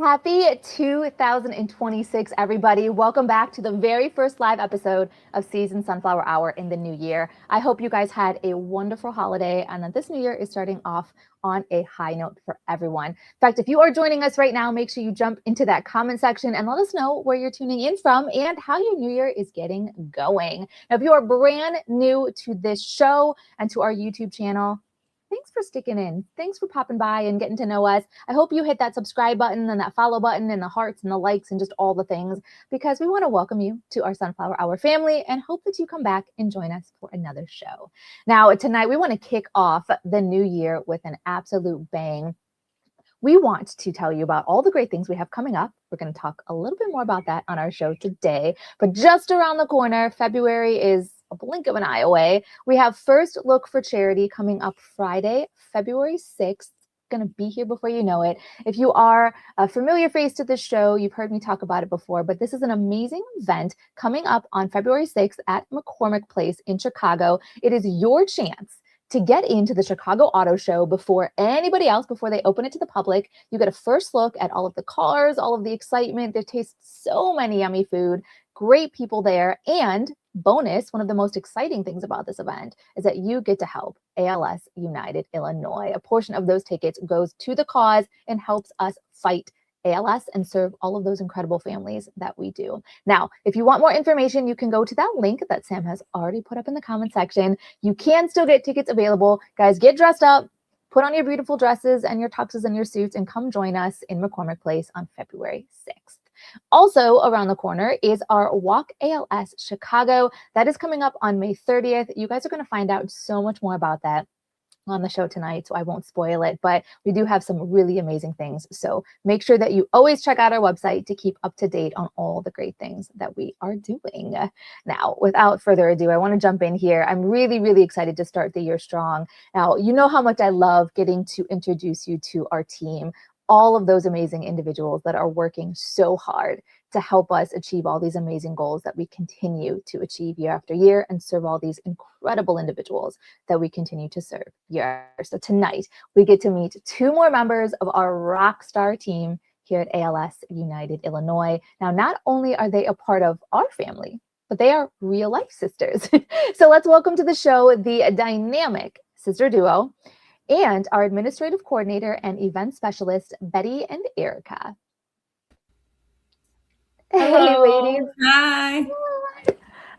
Happy 2026, everybody. Welcome back to the very first live episode of Season Sunflower Hour in the new year. I hope you guys had a wonderful holiday and that this new year is starting off on a high note for everyone. In fact, if you are joining us right now, make sure you jump into that comment section and let us know where you're tuning in from and how your new year is getting going. Now, if you are brand new to this show and to our YouTube channel, thanks for sticking in. Thanks for popping by and getting to know us. I hope you hit that subscribe button and that follow button and the hearts and the likes and just all the things, because we want to welcome you to our Sunflower Hour family and hope that you come back and join us for another show. Now, tonight we want to kick off the new year with an absolute bang. We want to tell you about all the great things we have coming up. We're going to talk a little bit more about that on our show today. But just around the corner, February is a blink of an eye away. We have First Look for Charity coming up Friday, February 6th. Going to be here before you know it. If you are a familiar face to this show, you've heard me talk about it before, but this is an amazing event coming up on February 6th at McCormick Place in Chicago. It is your chance to get into the Chicago Auto Show before anybody else, before they open it to the public. You get a first look at all of the cars, all of the excitement. There tastes so many yummy food, great people there. And bonus, one of the most exciting things about this event is that you get to help ALS United Illinois. A portion of those tickets goes to the cause and helps us fight ALS and serve all of those incredible families that we do. Now, if you want more information, you can go to that link that Sam has already put up in the comment section. You can still get tickets available. Guys, get dressed up, put on your beautiful dresses and your tuxes and your suits, and come join us in McCormick Place on February 6th. Also around the corner is our Walk ALS Chicago. That is coming up on May 30th. You guys are going to find out so much more about that on the show tonight, so I won't spoil it, but we do have some really amazing things. So make sure that you always check out our website to keep up to date on all the great things that we are doing. Now, without further ado, I want to jump in here. I'm really, really excited to start the year strong. Now, you know how much I love getting to introduce you to our team, all of those amazing individuals that are working so hard to help us achieve all these amazing goals that we continue to achieve year after year and serve all these incredible individuals that we continue to serve year after. So tonight we get to meet two more members of our rock star team here at ALS United Illinois. Now, not only are they a part of our family, but they are real life sisters. So let's welcome to the show the dynamic sister duo and our administrative coordinator and event specialist, Betty and Erika. Hey, ladies. Hi.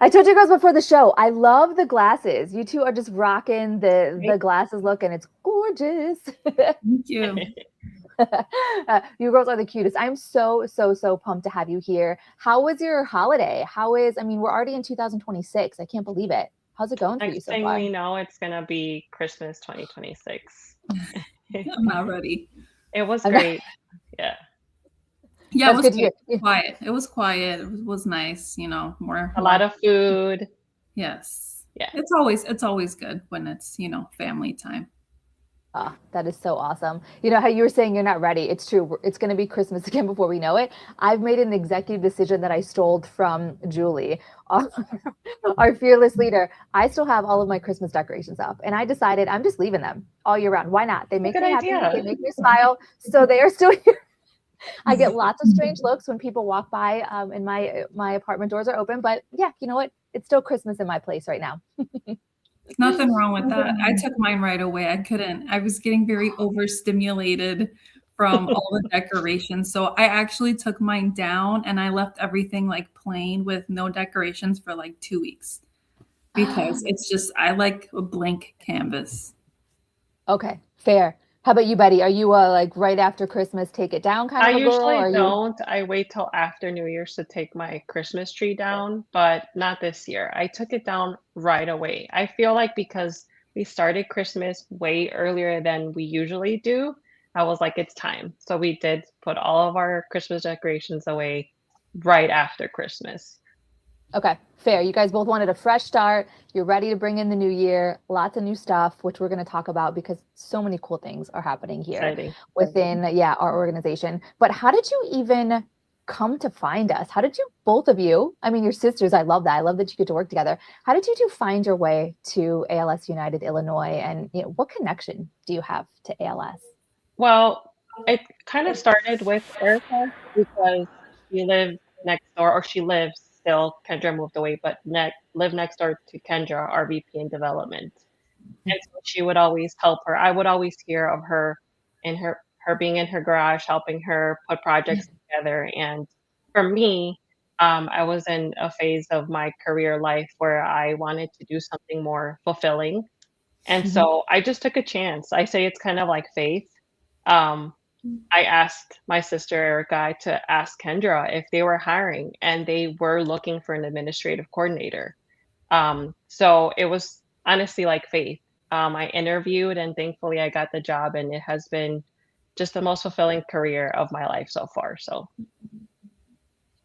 I told you girls before the show, I love the glasses. You two are just rocking the glasses look, and it's gorgeous. Thank you. You girls are the cutest. I'm so pumped to have you here. How was your holiday? I mean, we're already in 2026. I can't believe it. How's it going for you so far? Next thing we know, it's going to be Christmas 2026. I'm not ready. It was great. Yeah. Yeah, it was quiet. It was quiet. It was nice, you know, a lot of food. Yes. Yeah. It's always good when it's, you know, family time. Ah, that is so awesome. You know how you were saying you're not ready. It's true. It's going to be Christmas again before we know it. I've made an executive decision that I stole from Julie, our fearless leader. I still have all of my Christmas decorations up, and I decided I'm just leaving them all year round. Why not? They make me happy. They make me smile. So they are still here. I get lots of strange looks when people walk by and my apartment doors are open. But yeah, you know what? It's still Christmas in my place right now. Nothing wrong with that. I took mine right away. I was getting very overstimulated from all the decorations. So I actually took mine down and I left everything like plain with no decorations for like 2 weeks because it's just, I like a blank canvas. Okay, fair. How about you, Betty? Are you like right after Christmas, take it down kind of a girl? I usually don't. I wait till after New Year's to take my Christmas tree down, but not this year. I took it down right away. I feel like because we started Christmas way earlier than we usually do, I was like, it's time. So we did put all of our Christmas decorations away right after Christmas. Okay, fair. You guys both wanted a fresh start. You're ready to bring in the new year. Lots of new stuff, which we're going to talk about because so many cool things are happening here within our organization. But how did you even come to find us? How did you, both of you, I mean, you're sisters. I love that. I love that you get to work together. How did you two find your way to ALS United Illinois? And what connection do you have to ALS? Well, It kind of started with Erica because she lived next door, or she lives still. Kendra moved away, but lived next door to Kendra, our VP in development. And so she would always help her. I would always hear of her and her being in her garage, helping her put projects together. And for me, I was in a phase of my career life where I wanted to do something more fulfilling. And Mhm. so I just took a chance. I say it's kind of like faith. Um, I asked my sister Erica to ask Kendra if they were hiring, and they were looking for an administrative coordinator. So it was honestly like faith. I interviewed and thankfully I got the job, and it has been just the most fulfilling career of my life so far. So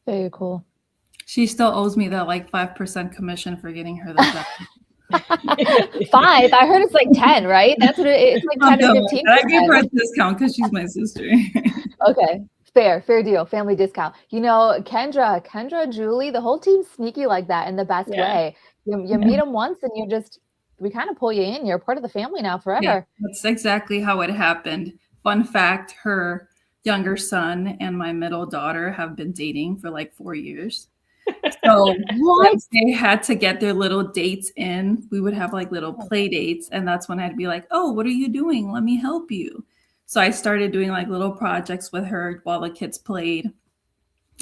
Very cool. She still owes me that like 5% commission for getting her the job. 5. I heard it's like 10, right? That's what it's like, 10 or 15. I gave her a discount because she's my sister. Okay. Fair deal. Family discount. You know, Kendra, Julie, the whole team's sneaky like that in the best way. You meet them once and we kind of pull you in. You're a part of the family now forever. Yeah, that's exactly how it happened. Fun fact, her younger son and my middle daughter have been dating for like 4 years. So once they had to get their little dates in, we would have like little play dates. And that's when I'd be like, oh, what are you doing? Let me help you. So I started doing like little projects with her while the kids played.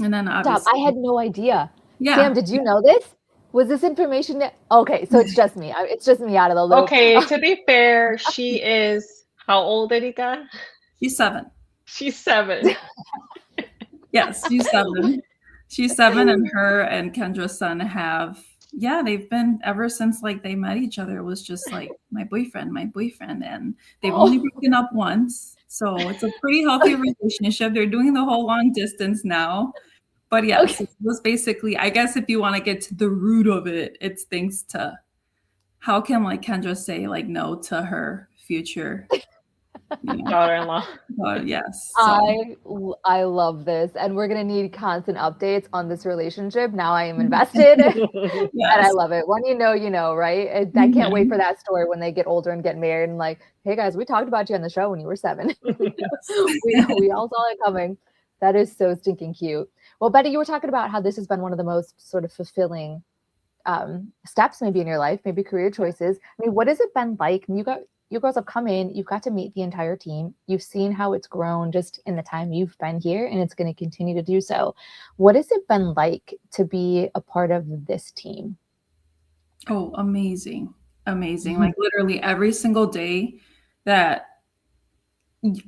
And then obviously, I had no idea. yeah. Sam, did you know this? Was this information okay, so it's just me. It's just me out of the loop. Okay, to be fair, she is how old, Erika? She's 7. She's 7. Yes, she's 7. She's 7, and her and Kendra's son they've been ever since like they met each other. It was just like my boyfriend, and they've only broken up once. So it's a pretty healthy relationship. They're doing the whole long distance now. But yes, it was basically, I guess if you want to get to the root of it, it's thanks to how can like Kendra say like no to her future daughter-in-law. Yes. So. I love this. And we're going to need constant updates on this relationship. Now I am invested. And I love it. When you know, right? I can't wait for that story when they get older and get married and like, hey guys, we talked about you on the show when you were 7. we all saw it coming. That is so stinking cute. Well, Betty, you were talking about how this has been one of the most sort of fulfilling steps maybe in your life, maybe career choices. I mean, what has it been like? You girls have come in, you've got to meet the entire team. You've seen how it's grown just in the time you've been here, and it's going to continue to do so. What has it been like to be a part of this team? Oh, amazing. Mm-hmm. Like literally every single day that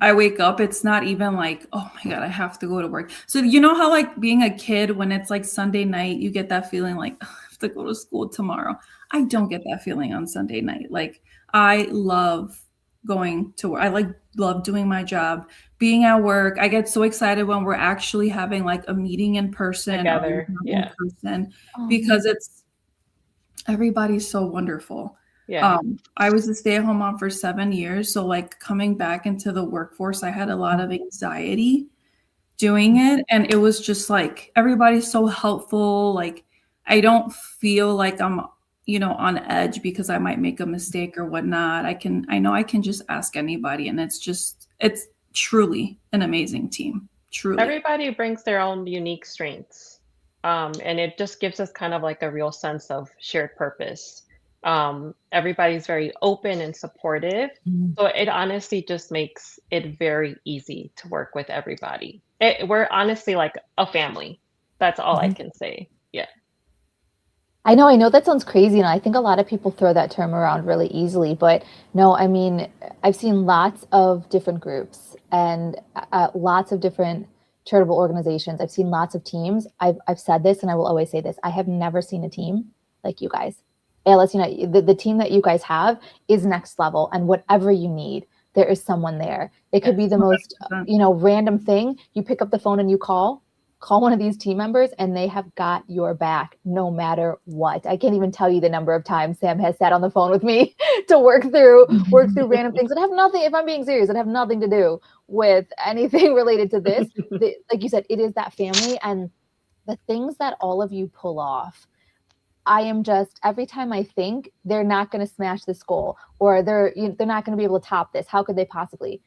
I wake up, it's not even like, oh my God, I have to go to work. So you know how like being a kid, when it's like Sunday night, you get that feeling like, oh, I have to go to school tomorrow. I don't get that feeling on Sunday night. Like I love going to work. I love doing my job, being at work. I get so excited when we're actually having like a meeting in person, together, because everybody's so wonderful. Yeah. I was a stay-at-home mom for 7 years. So like coming back into the workforce, I had a lot of anxiety doing it. And it was just like, everybody's so helpful. Like, I don't feel like I'm, on edge because I might make a mistake or whatnot. I know I can just ask anybody, and it's truly an amazing team. Truly. Everybody brings their own unique strengths. And it just gives us kind of like a real sense of shared purpose. Everybody's very open and supportive. So it honestly just makes it very easy to work with everybody. We're honestly like a family. That's all I can say. Yeah. I know that sounds crazy, and I think a lot of people throw that term around really easily, but no, I mean, I've seen lots of different groups and lots of different charitable organizations. I've seen lots of teams. I've said this, and I will always say this. I have never seen a team like you guys. ALS United, the team that you guys have is next level, and whatever you need, there is someone there. It could be the most, random thing. You pick up the phone and you call one of these team members, and they have got your back no matter what. I can't even tell you the number of times Sam has sat on the phone with me to work through random things that have nothing, if I'm being serious, that have nothing to do with anything related to this. Like you said, it is that family, and the things that all of you pull off. I am just, every time I think they're not going to smash this goal, or they're not going to be able to top this, how could they possibly?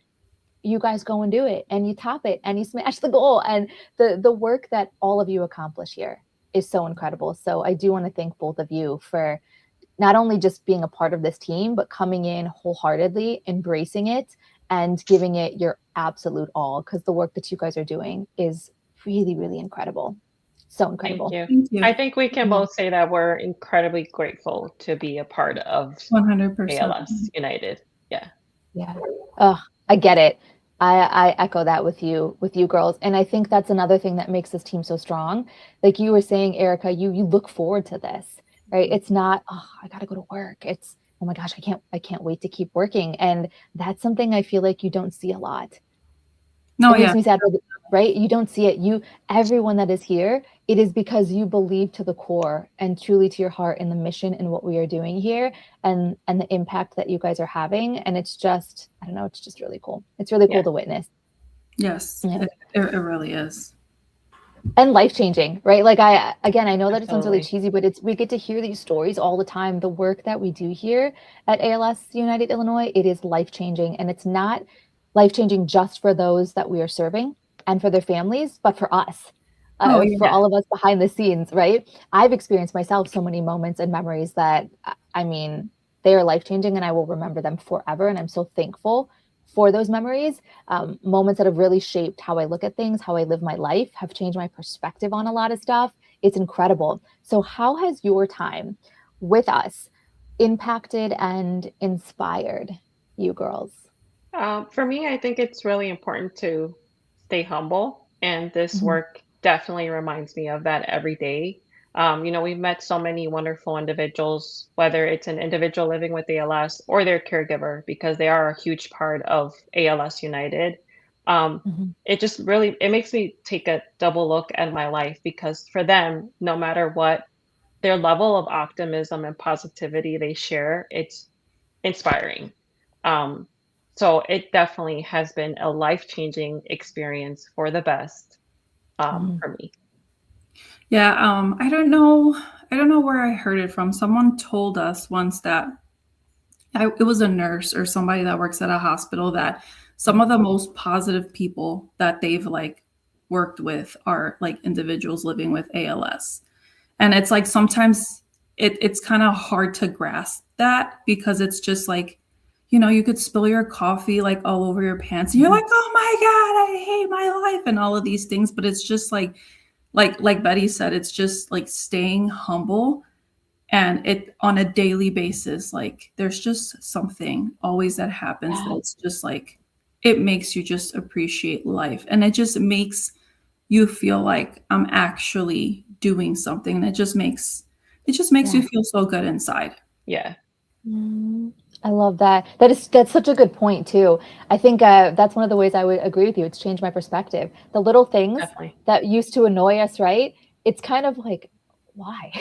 you guys go and do it and you top it and you smash the goal. And the work that all of you accomplish here is so incredible. So I do want to thank both of you for not only just being a part of this team, but coming in wholeheartedly, embracing it, and giving it your absolute all, because the work that you guys are doing is really, really incredible. So incredible. Thank you. Thank you. I think we can both say that we're incredibly grateful to be a part of 100%. ALS United. Yeah. Yeah. Oh, I get it. I echo that with you girls. And I think that's another thing that makes this team so strong. Like you were saying, Erika, you look forward to this, right? It's not, oh, I gotta go to work. It's, oh my gosh, I can't wait to keep working. And that's something I feel like you don't see a lot. No, It makes yeah. me sad, right? You don't see it. Everyone that is here, it is because you believe to the core and truly to your heart in the mission and what we are doing here and the impact that you guys are having. And it's just, I don't know, it's just really cool. It's really cool to witness. Yes, Yeah. it really is. And life-changing, right? Like I know that it sounds really Absolutely. cheesy, but we get to hear these stories all the time. The work that we do here at ALS United Illinois, it is life-changing, and it's not life-changing just for those that we are serving and for their families, but for us, for all of us behind the scenes, right? I've experienced myself so many moments and memories that, I mean, they are life-changing, and I will remember them forever, and I'm so thankful for those memories. Moments that have really shaped how I look at things, how I live my life, have changed my perspective on a lot of stuff. It's incredible. So how has your time with us impacted and inspired you girls? For me, I think it's really important to stay humble, and this Mhm. work definitely reminds me of that every day. We've met so many wonderful individuals, whether it's an individual living with ALS or their caregiver, because they are a huge part of ALS United. Mhm. It makes me take a double look at my life, because for them, no matter what, their level of optimism and positivity they share, it's inspiring. Um, so it definitely has been a life-changing experience for the best, Mhm. for me. Yeah, I don't know where I heard it from. Someone told us once that it was a nurse or somebody that works at a hospital that some of the most positive people that they've like worked with are like individuals living with ALS. And it's like sometimes it's kind of hard to grasp that, because it's just like, you could spill your coffee like all over your pants and you're like, oh my God, I hate my life and all of these things. But it's just like Betty said, it's just like staying humble, and it on a daily basis, like there's just something always that happens that it's just like it makes you just appreciate life, and it just makes you feel like I'm actually doing something, and it just makes you feel so good inside. Yeah, I love that. That's such a good point too. I think that's one of the ways I would agree with you. It's changed my perspective. The little things definitely. that used to annoy us, right? It's kind of like, why?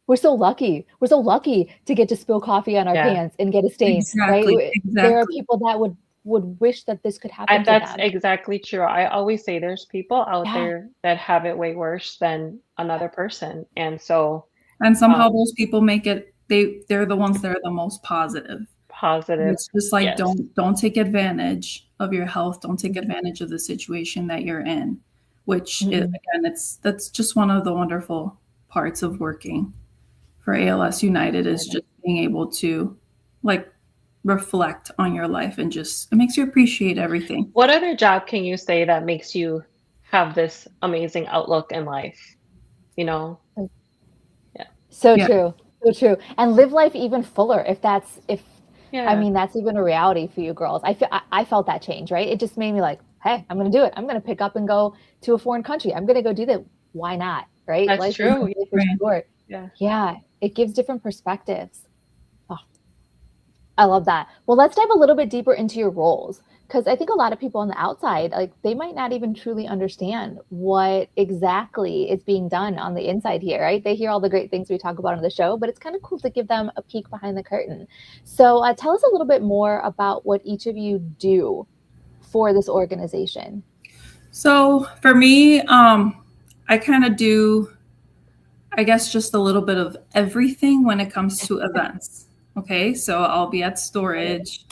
We're so lucky. We're so lucky to get to spill coffee on our Yeah, pants and get a stain, right? Exactly, There are exactly. people that would wish that this could happen to that's them. exactly true. I always say there's people out Yeah. there that have it way worse than another person, and so And somehow um, those people make it they're the ones that are the most positive. positive. It's just like Yes, don't take advantage of your health, don't take Mhm. advantage of the situation that you're in, which is, Mhm. again, that's just one of the wonderful parts of working for ALS United, is just being able to like reflect on your life, and just it makes you appreciate everything. what other job can you say that makes you have this amazing outlook in life? You know? Yeah. So Yeah. true. So true. And live life even fuller if I Yeah. mean that's even a reality for you girls. I felt that change, right? It just made me like, hey, I'm gonna do it. I'm gonna pick up and go to a foreign country. I'm gonna go do that. Why not? Right? That's Life is true. Right. short. Yeah. Yeah. It gives different perspectives. Oh, I love that. Well, let's dive a little bit deeper into your roles, because I think a lot of people on the outside, like they might not even truly understand what exactly is being done on the inside here, right? They hear all the great things we talk about on the show, but it's kind of cool to give them a peek behind the curtain. So tell us a little bit more about what each of you do for this organization. So for me, I kind of do, I guess, just a little bit of everything when it comes to events. Okay, so I'll be at storage.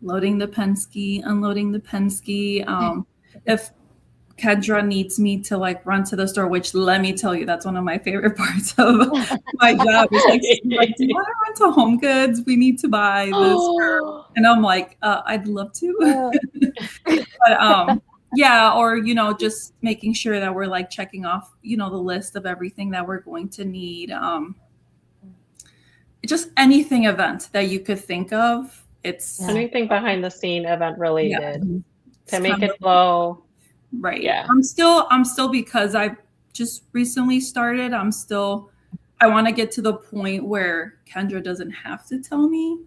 loading the Penske, unloading the Penske. If Kendra needs me to like run to the store, which let me tell you, that's one of my favorite parts of my job. Is like, do you want to run to Home Goods? We need to buy this. And I'm like, I'd love to. But yeah, or just making sure that we're like checking off, the list of everything that we're going to need. Just anything event that you could think of. It's anything behind the scene event related to make it flow. Right. Yeah. I'm still because I just recently started. I want to get to the point where Kendra doesn't have to tell me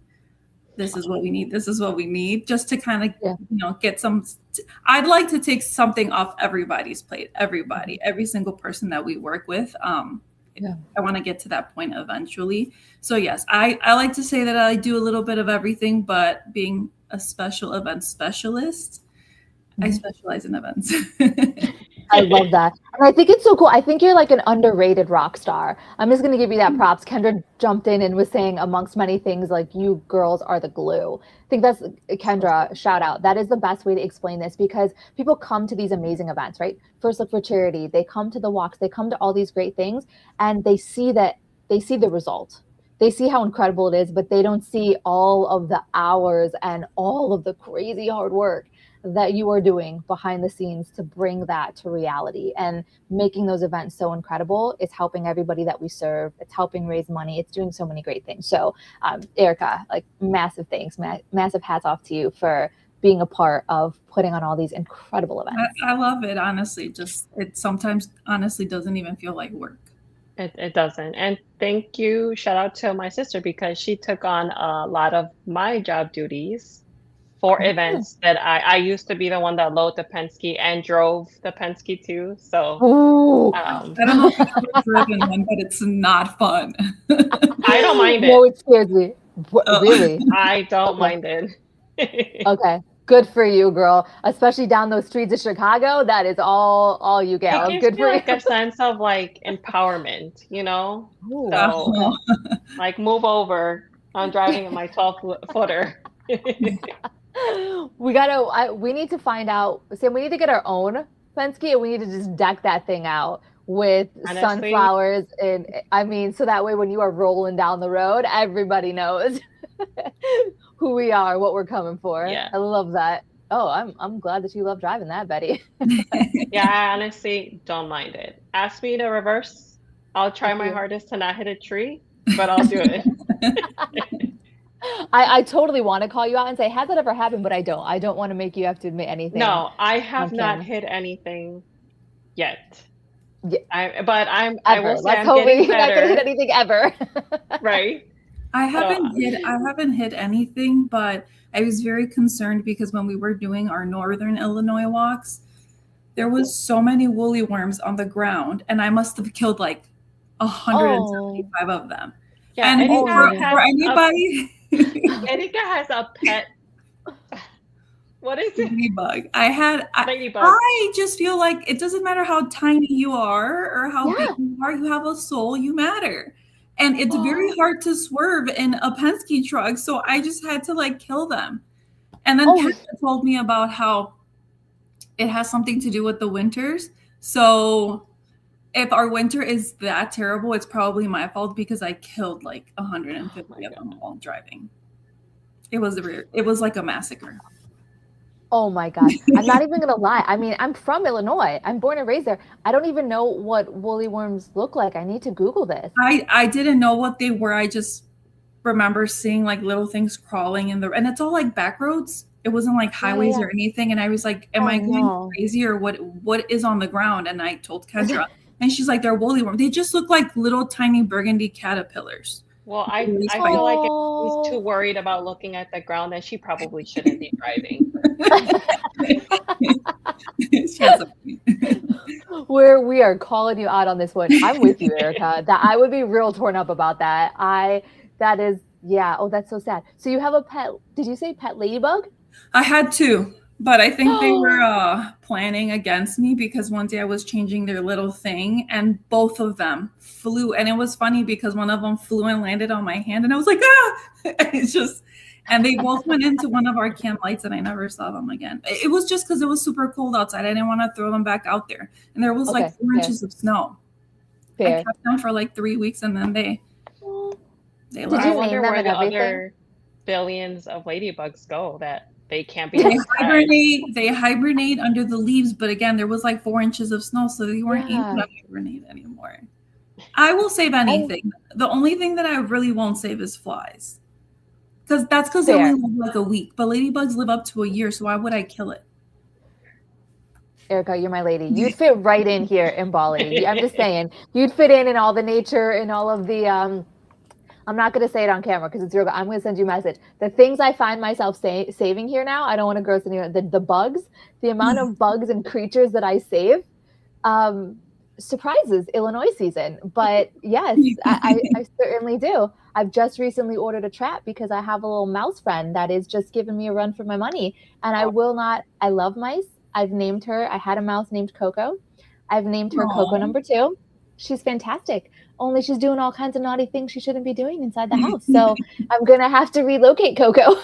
this is what we need. This is what we need, just to kind of, get some. I'd like to take something off everybody's plate. Every single person that we work with. I want to get to that point eventually. So yes, I like to say that I do a little bit of everything, but being a special event specialist, I specialize in events. I love that. And I think it's so cool. I think you're like an underrated rock star. I'm just going to give you that props. Kendra jumped in and was saying, amongst many things, like, you girls are the glue. I think that's, Kendra, shout out. That is the best way to explain this, because people come to these amazing events, right? First Look for Charity. They come to the walks. They come to all these great things, and they see the result. They see how incredible it is, but they don't see all of the hours and all of the crazy hard work that you are doing behind the scenes to bring that to reality. And making those events so incredible is helping everybody that we serve. It's helping raise money. It's doing so many great things. So Erika, like, massive thanks, massive hats off to you for being a part of putting on all these incredible events. I love it, honestly. Just, it sometimes honestly doesn't even feel like work. It doesn't. And thank you. Shout out to my sister, because she took on a lot of my job duties for events that I used to be the one that loaded the Penske and drove the Penske too. So I don't know if you've ever driven one, but it's not fun. I don't mind it. No, it scares me. Really? I don't mind it. Okay. Good for you, girl. Especially down those streets of Chicago. That is all you get. It gives Good me for like you. a sense of like empowerment, Ooh. So like, move over. I'm driving in my 12-footer. We need to find out, Sam, we need to get our own Penske, and we need to just deck that thing out with sunflowers. And I mean, so that way when you are rolling down the road, everybody knows who we are, what we're coming for. Yeah. I love that. Oh, I'm glad that you love driving that, Betty. Yeah, I honestly don't mind it. Ask me to reverse. I'll try my hardest to not hit a tree, but I'll do it. I totally want to call you out and say, has that ever happened? But I don't. I don't want to make you have to admit anything. No, I have not hit anything yet. Yeah. I will say Let's I'm getting you're not better. gonna hit anything ever. Right. I haven't hit anything, but I was very concerned because when we were doing our Northern Illinois walks, there was so many woolly worms on the ground, and I must have killed like 175 of them. Yeah, and for anybody, Erika has a pet. What is it? Ladybug. Ladybug. I just feel like it doesn't matter how tiny you are or how big you are. You have a soul. You matter. And it's very hard to swerve in a Penske truck. So I just had to like kill them. And then Kendra told me about how it has something to do with the winters. So if our winter is that terrible, it's probably my fault because I killed like 150 of them while driving. It was like a massacre. Oh my gosh. I'm not even going to lie. I mean, I'm from Illinois. I'm born and raised there. I don't even know what woolly worms look like. I need to Google this. I didn't know what they were. I just remember seeing like little things crawling and it's all like back roads. It wasn't like highways or anything. And I was like, am I going crazy or what is on the ground? And I told Kendra and she's like, they're woolly worms. They just look like little tiny burgundy caterpillars. Well, I feel like if she's too worried about looking at the ground, then she probably shouldn't be driving. We are calling you out on this one. I'm with you, Erika. That I would be real torn up about that. Oh, that's so sad. So you have a pet, did you say pet ladybug? I had two. But I think they were planning against me because one day I was changing their little thing and both of them flew. And it was funny because one of them flew and landed on my hand and I was like, ah! And they both went into one of our camp lights and I never saw them again. It was just because it was super cold outside. I didn't want to throw them back out there. And there was like 4 inches of snow. Fair. I kept them for like 3 weeks and then they Did left. you I wonder name them where and the everything? other billions of ladybugs go that they can't be They outside. hibernate under the leaves, but again, there was like 4 inches of snow, so they weren't able to hibernate anymore. I will save anything. The only thing that I really won't save is flies. Because they only live like a week. But ladybugs live up to a year, so why would I kill it? Erika, you're my lady. You'd fit right in here in Bali. I'm just saying, you'd fit in all the nature and all of the I'm not going to say it on camera because it's real. I'm going to send you a message. The things I find myself saving here now, I don't want to gross anyone. The bugs, the amount of bugs and creatures that I save, surprises Illinois season. But yes, I certainly do. I've just recently ordered a trap because I have a little mouse friend that is just giving me a run for my money. And I love mice. I've named her. I had a mouse named Coco. I've named her Coco number 2. She's fantastic. Only she's doing all kinds of naughty things she shouldn't be doing inside the house. So I'm going to have to relocate Coco.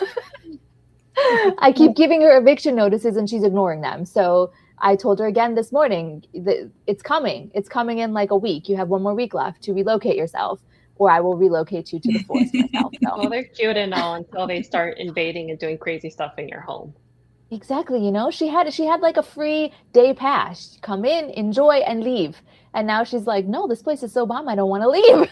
I keep giving her eviction notices and she's ignoring them. So I told her again this morning that it's coming. It's coming in like a week. You have 1 more week left to relocate yourself, or I will relocate you to the forest myself. So. Well, they're cute and all until they start invading and doing crazy stuff in your home. Exactly. You know, she had like a free day pass. Come in, enjoy, and leave. And now she's like, no, this place is so bomb. I don't want to leave.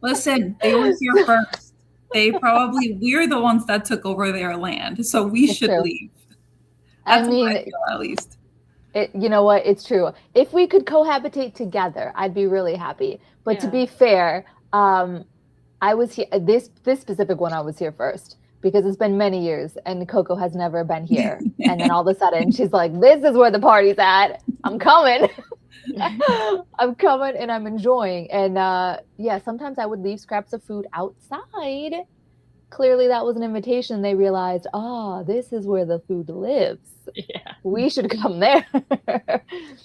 Listen, they were here first. We're the ones that took over their land. So we should leave. That's what I feel, at least. You know what? It's true. If we could cohabitate together, I'd be really happy. But to be fair, I was here. This specific one, I was here first. Because it's been many years and Coco has never been here. And then all of a sudden she's like, this is where the party's at. I'm coming. I'm coming and I'm enjoying. And sometimes I would leave scraps of food outside. Clearly that was an invitation. They realized, this is where the food lives. Yeah. We should come there.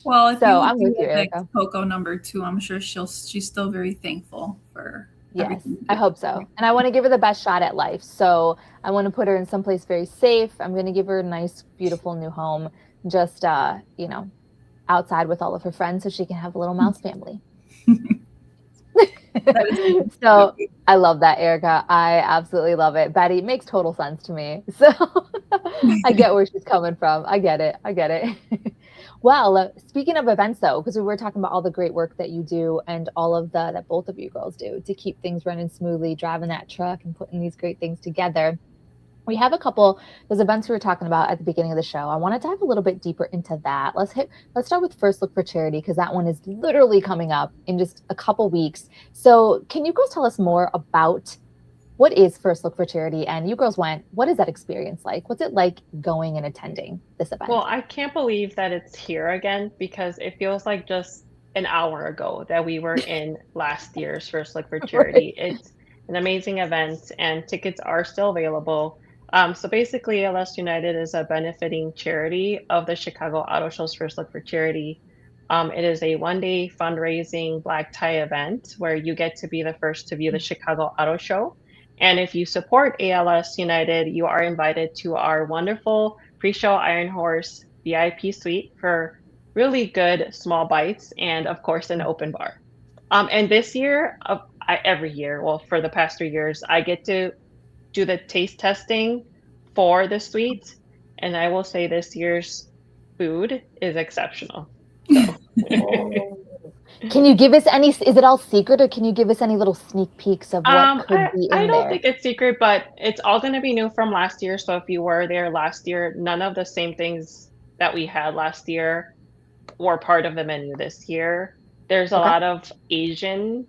Well, if I'm with you, Erika. Coco number 2, I'm sure she's still very thankful for. Yes, I hope so. And I want to give her the best shot at life. So I want to put her in someplace very safe. I'm going to give her a nice, beautiful new home, just, outside with all of her friends so she can have a little mouse family. So I love that, Erika. I absolutely love it. Betty, it makes total sense to me. So I get where she's coming from. I get it. Well, speaking of events, though, because we were talking about all the great work that you do and all of that both of you girls do to keep things running smoothly, driving that truck and putting these great things together. We have a couple, those events we were talking about at the beginning of the show. I want to dive a little bit deeper into that. Let's start with First Look for Charity, because that one is literally coming up in just a couple weeks. So can you girls tell us more about what is First Look for Charity? And you girls went, what is that experience like? What's it like going and attending this event? Well, I can't believe that it's here again, because it feels like just an hour ago that we were in last year's First Look for Charity. Right. It's an amazing event and tickets are still available. So basically, ALS United is a benefiting charity of the Chicago Auto Show's First Look for Charity. It is a 1-day fundraising black tie event where you get to be the first to view the Chicago Auto Show. And if you support ALS United, you are invited to our wonderful pre-show Iron Horse VIP suite for really good small bites and, of course, an open bar. And this year, every year, well, for the past 3 years, I get to do the taste testing for the suite. And I will say this year's food is exceptional. So. Can you give us any, is it all secret, or can you give us any little sneak peeks of what could be in there? I don't think it's secret, but it's all going to be new from last year. So if you were there last year, none of the same things that we had last year were part of the menu this year. There's a lot of Asian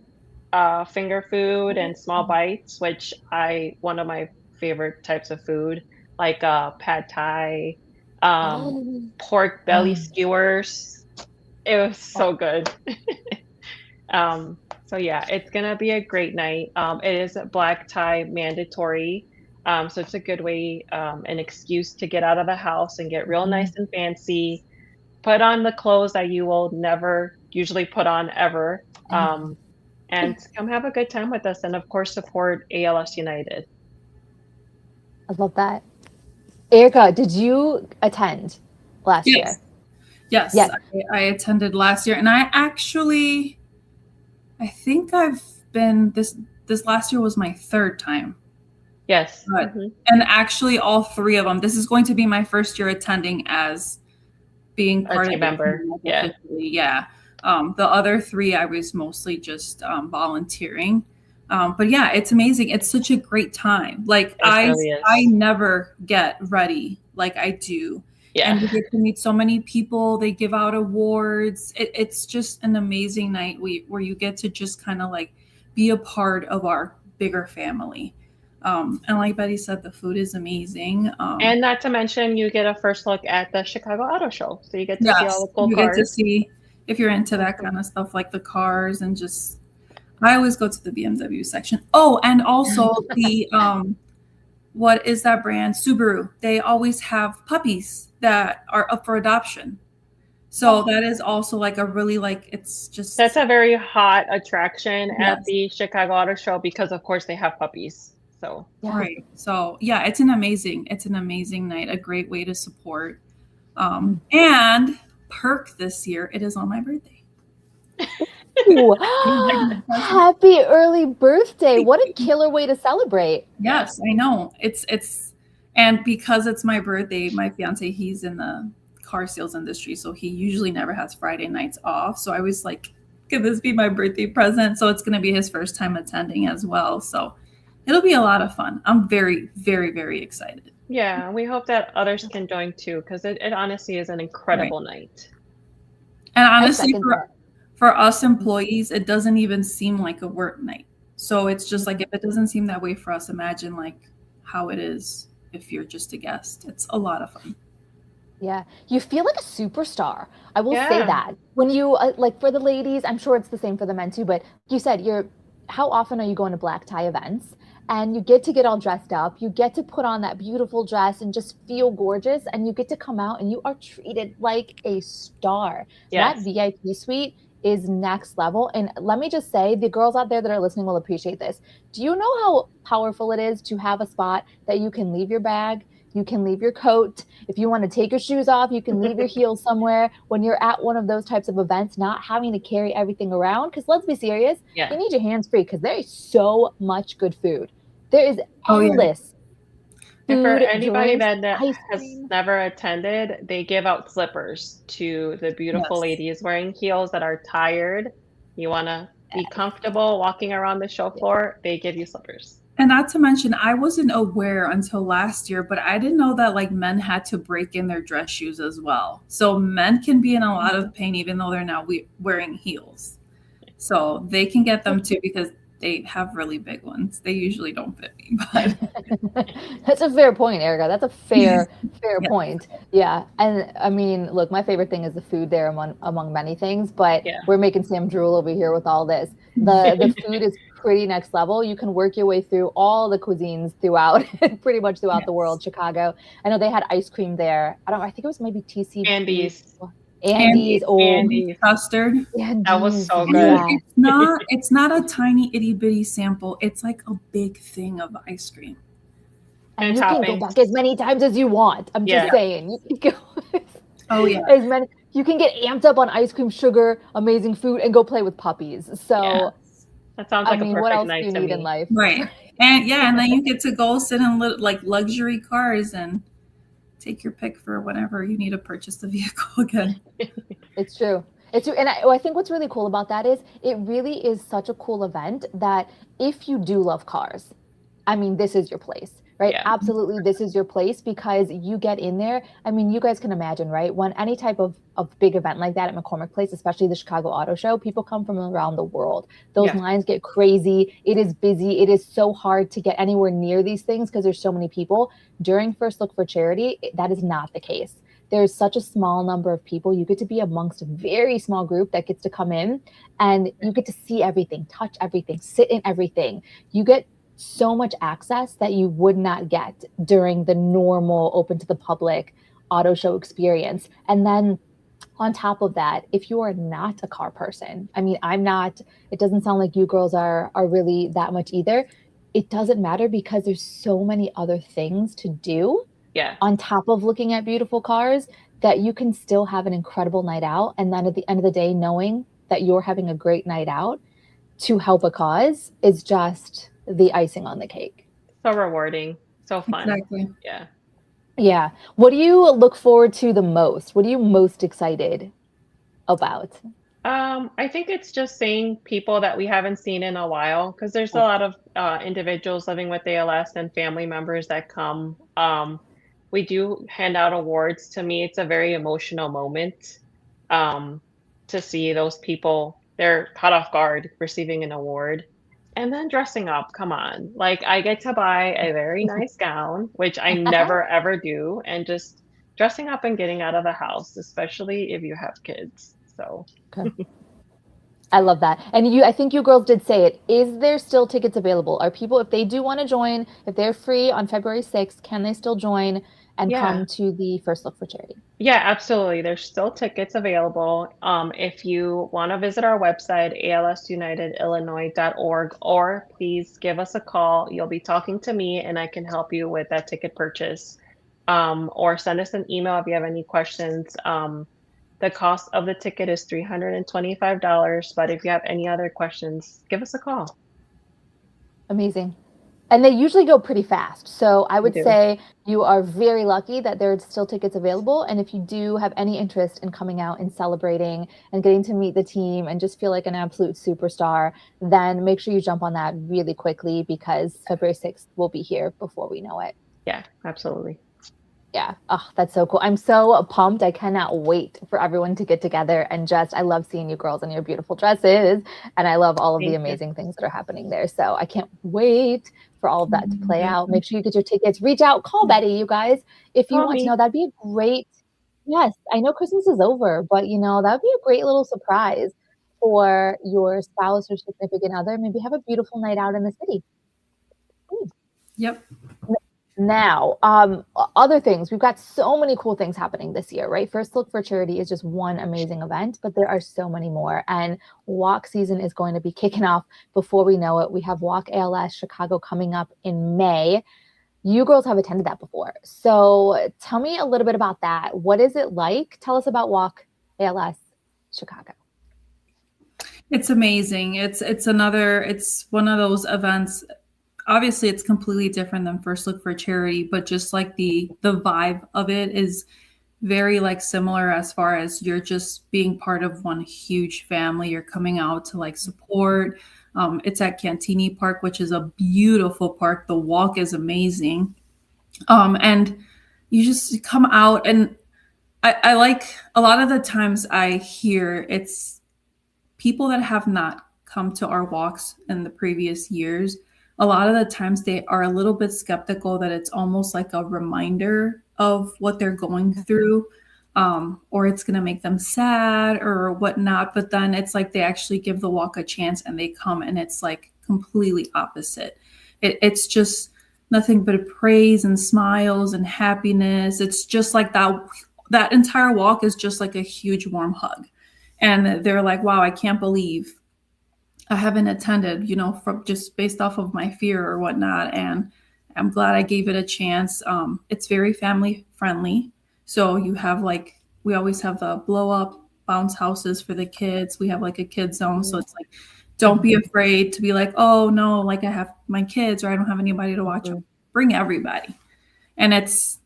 finger food and small bites, which one of my favorite types of food, like pad thai, pork belly skewers. It was so good. So yeah, it's gonna be a great night. It is a black tie mandatory, so it's a good way, an excuse to get out of the house and get real nice and fancy, put on the clothes that you will never usually put on ever, and come have a good time with us, and of course support ALS United. I love that. Erika, did you attend last year? Yes. Yes. I attended last year, and I think I've been this last year was my third time. Yes. But and actually all three of them. This is going to be my first year attending as being part of team the member. team Yeah. officially. Yeah. The other three I was mostly just volunteering. But yeah, it's amazing. It's such a great time. Like really is. I never get ready like I do. Yeah. And you get to meet so many people. They give out awards. It's just an amazing night where you get to just kind of like be a part of our bigger family. And like Betty said, the food is amazing. And not to mention, you get a first look at the Chicago Auto Show. So you get to see all the cool you cars. Get to see if you're into that kind of stuff, like the cars and just, I always go to the BMW section. Oh, and also the, what is that brand? Subaru. They always have puppies that are up for adoption. So that is also like a really like, it's just. That's a very hot attraction at the Chicago Auto Show because of course they have puppies. So. Right. So yeah, it's an amazing night, a great way to support. And perk this year, it is on my birthday. Happy early birthday. What a killer way to celebrate. Yes, I know. It's and because it's my birthday, my fiance, he's in the car sales industry, so he usually never has Friday nights off. So I was like, could this be my birthday present? So it's going to be his first time attending as well. So it'll be a lot of fun. I'm very, very, very excited. Yeah, we hope that others can join too, because it honestly is an incredible night. And honestly, for us employees, it doesn't even seem like a work night. So it's just like, if it doesn't seem that way for us, imagine like how it is if you're just a guest. It's a lot of fun. Yeah, you feel like a superstar. I will say that when you like, for the ladies, I'm sure it's the same for the men too, but you said how often are you going to black tie events? And you get to get all dressed up. You get to put on that beautiful dress and just feel gorgeous. And you get to come out and you are treated like a star. That VIP suite is next level. And let me just say, the girls out there that are listening will appreciate this. Do you know how powerful it is to have a spot that you can leave your bag? You can leave your coat. If you want to take your shoes off, you can leave your heels somewhere when you're at one of those types of events, not having to carry everything around. Because let's be serious, you need your hands free because there is so much good food. There is endless food. And for anybody that has never attended, they give out slippers to the beautiful ladies wearing heels that are tired. You want to be comfortable walking around the show floor, they give you slippers. And not to mention, I wasn't aware until last year, but I didn't know that like men had to break in their dress shoes as well. So men can be in a lot of pain even though they're not wearing heels. So they can get them too because they have really big ones. They usually don't fit me. But that's a fair point, Erika. That's a fair point. Yeah. And I mean, look, my favorite thing is the food there among many things, but we're making Sam drool over here with all this. The food is pretty next level. You can work your way through all the cuisines throughout, pretty much throughout the world. Chicago. I know they had ice cream there. I think it was maybe TC. Andy's custard. That was so good. It's not a tiny itty bitty sample. It's like a big thing of ice cream. And you can go back as many times as you want. I'm just saying. You can go you can get amped up on ice cream, sugar, amazing food, and go play with puppies. So that sounds like a perfect what else night do you to need me. in life? Right. And and then you get to go sit in like luxury cars and take your pick for whenever you need to purchase the vehicle again. It's true. It's true. And I think what's really cool about that is it really is such a cool event that if you do love cars, I mean, this is your place, right? Yeah. Absolutely. This is your place because you get in there. I mean, you guys can imagine, right? When any type of big event like that at McCormick Place, especially the Chicago Auto Show, people come from around the world. Those lines get crazy. It is busy. It is so hard to get anywhere near these things because there's so many people. During First Look for Charity, that is not the case. There's such a small number of people. You get to be amongst a very small group that gets to come in and you get to see everything, touch everything, sit in everything. You get so much access that you would not get during the normal open to the public auto show experience. And then on top of that, if you are not a car person, I mean, I'm not, it doesn't sound like you girls are really that much either. it doesn't matter because there's so many other things to do Yeah. on top of looking at beautiful cars that you can still have an incredible night out. And then at the end of the day, knowing that you're having a great night out to help a cause is just the icing on the cake. So rewarding. So fun. Exactly. Yeah. Yeah. What do you look forward to the most? What are you most excited about? I think it's just seeing people that we haven't seen in a while because there's a lot of individuals living with ALS and family members that come. We do hand out awards. To me, it's a very emotional moment um, to see those people. They're caught off guard receiving an award. And then dressing up, come on. Like, I get to buy a very nice gown, which I never ever do, and just dressing up and getting out of the house, especially if you have kids. So. Okay. I love that. And I think you girls did say it. Is there still tickets available? Are people, if they do want to join, if they're free on February 6th, can they still join and Yeah. come to the First Look for Charity? Yeah, absolutely. There's still tickets available. If you want to visit our website, alsunitedillinois.org, or please give us a call. You'll be talking to me and I can help you with that ticket purchase. Or send us an email if you have any questions. The cost of the ticket is $325, but if you have any other questions, give us a call. Amazing. And they usually go pretty fast. So I We would do. say you are very lucky that there are still tickets available. And if you do have any interest in coming out and celebrating and getting to meet the team and just feel like an absolute superstar, then make sure you jump on that really quickly because February 6th will be here before we know it. Yeah, absolutely. Yeah. Oh, that's so cool. I'm so pumped. I cannot wait for everyone to get together and I love seeing you girls in your beautiful dresses. And I love all of the Thank you. amazing things that are happening there. So I can't wait for all of that to play out. Make sure you get your tickets, reach out, call Betty, you guys, if you Call want to me. know. That'd be a great, yes, I know Christmas is over, but that'd be a great little surprise for your spouse or significant other. Maybe have a beautiful night out in the city. Yep. Now, other things, we've got so many cool things happening this year, right? First Look for Charity is just one amazing event, but there are so many more. And walk season is going to be kicking off before we know it. We have Walk ALS Chicago coming up in May. You girls have attended that before. So tell me a little bit about that. What is it like? Tell us about Walk ALS Chicago. It's amazing. It's one of those events. Obviously it's completely different than First Look for Charity, but just like the vibe of it is very like similar as far as you're just being part of one huge family. You're coming out to like support. It's at Cantini Park, which is a beautiful park. The walk is amazing. And you just come out, and I like, a lot of the times I hear it's people that have not come to our walks in the previous years. A lot of the times they are a little bit skeptical that it's almost like a reminder of what they're going through, or it's going to make them sad or whatnot. But then it's like they actually give the walk a chance and they come, and it's like completely opposite. It's just nothing but praise and smiles and happiness. It's just like that entire walk is just like a huge warm hug. And they're like, wow, I can't believe I haven't attended, from just based off of my fear or whatnot. And I'm glad I gave it a chance. It's very family friendly. So you have we always have the blow up bounce houses for the kids. We have like a kid zone. So it's like, don't be afraid to be like, oh no, like I have my kids or I don't have anybody to watch them. Bring everybody. And it's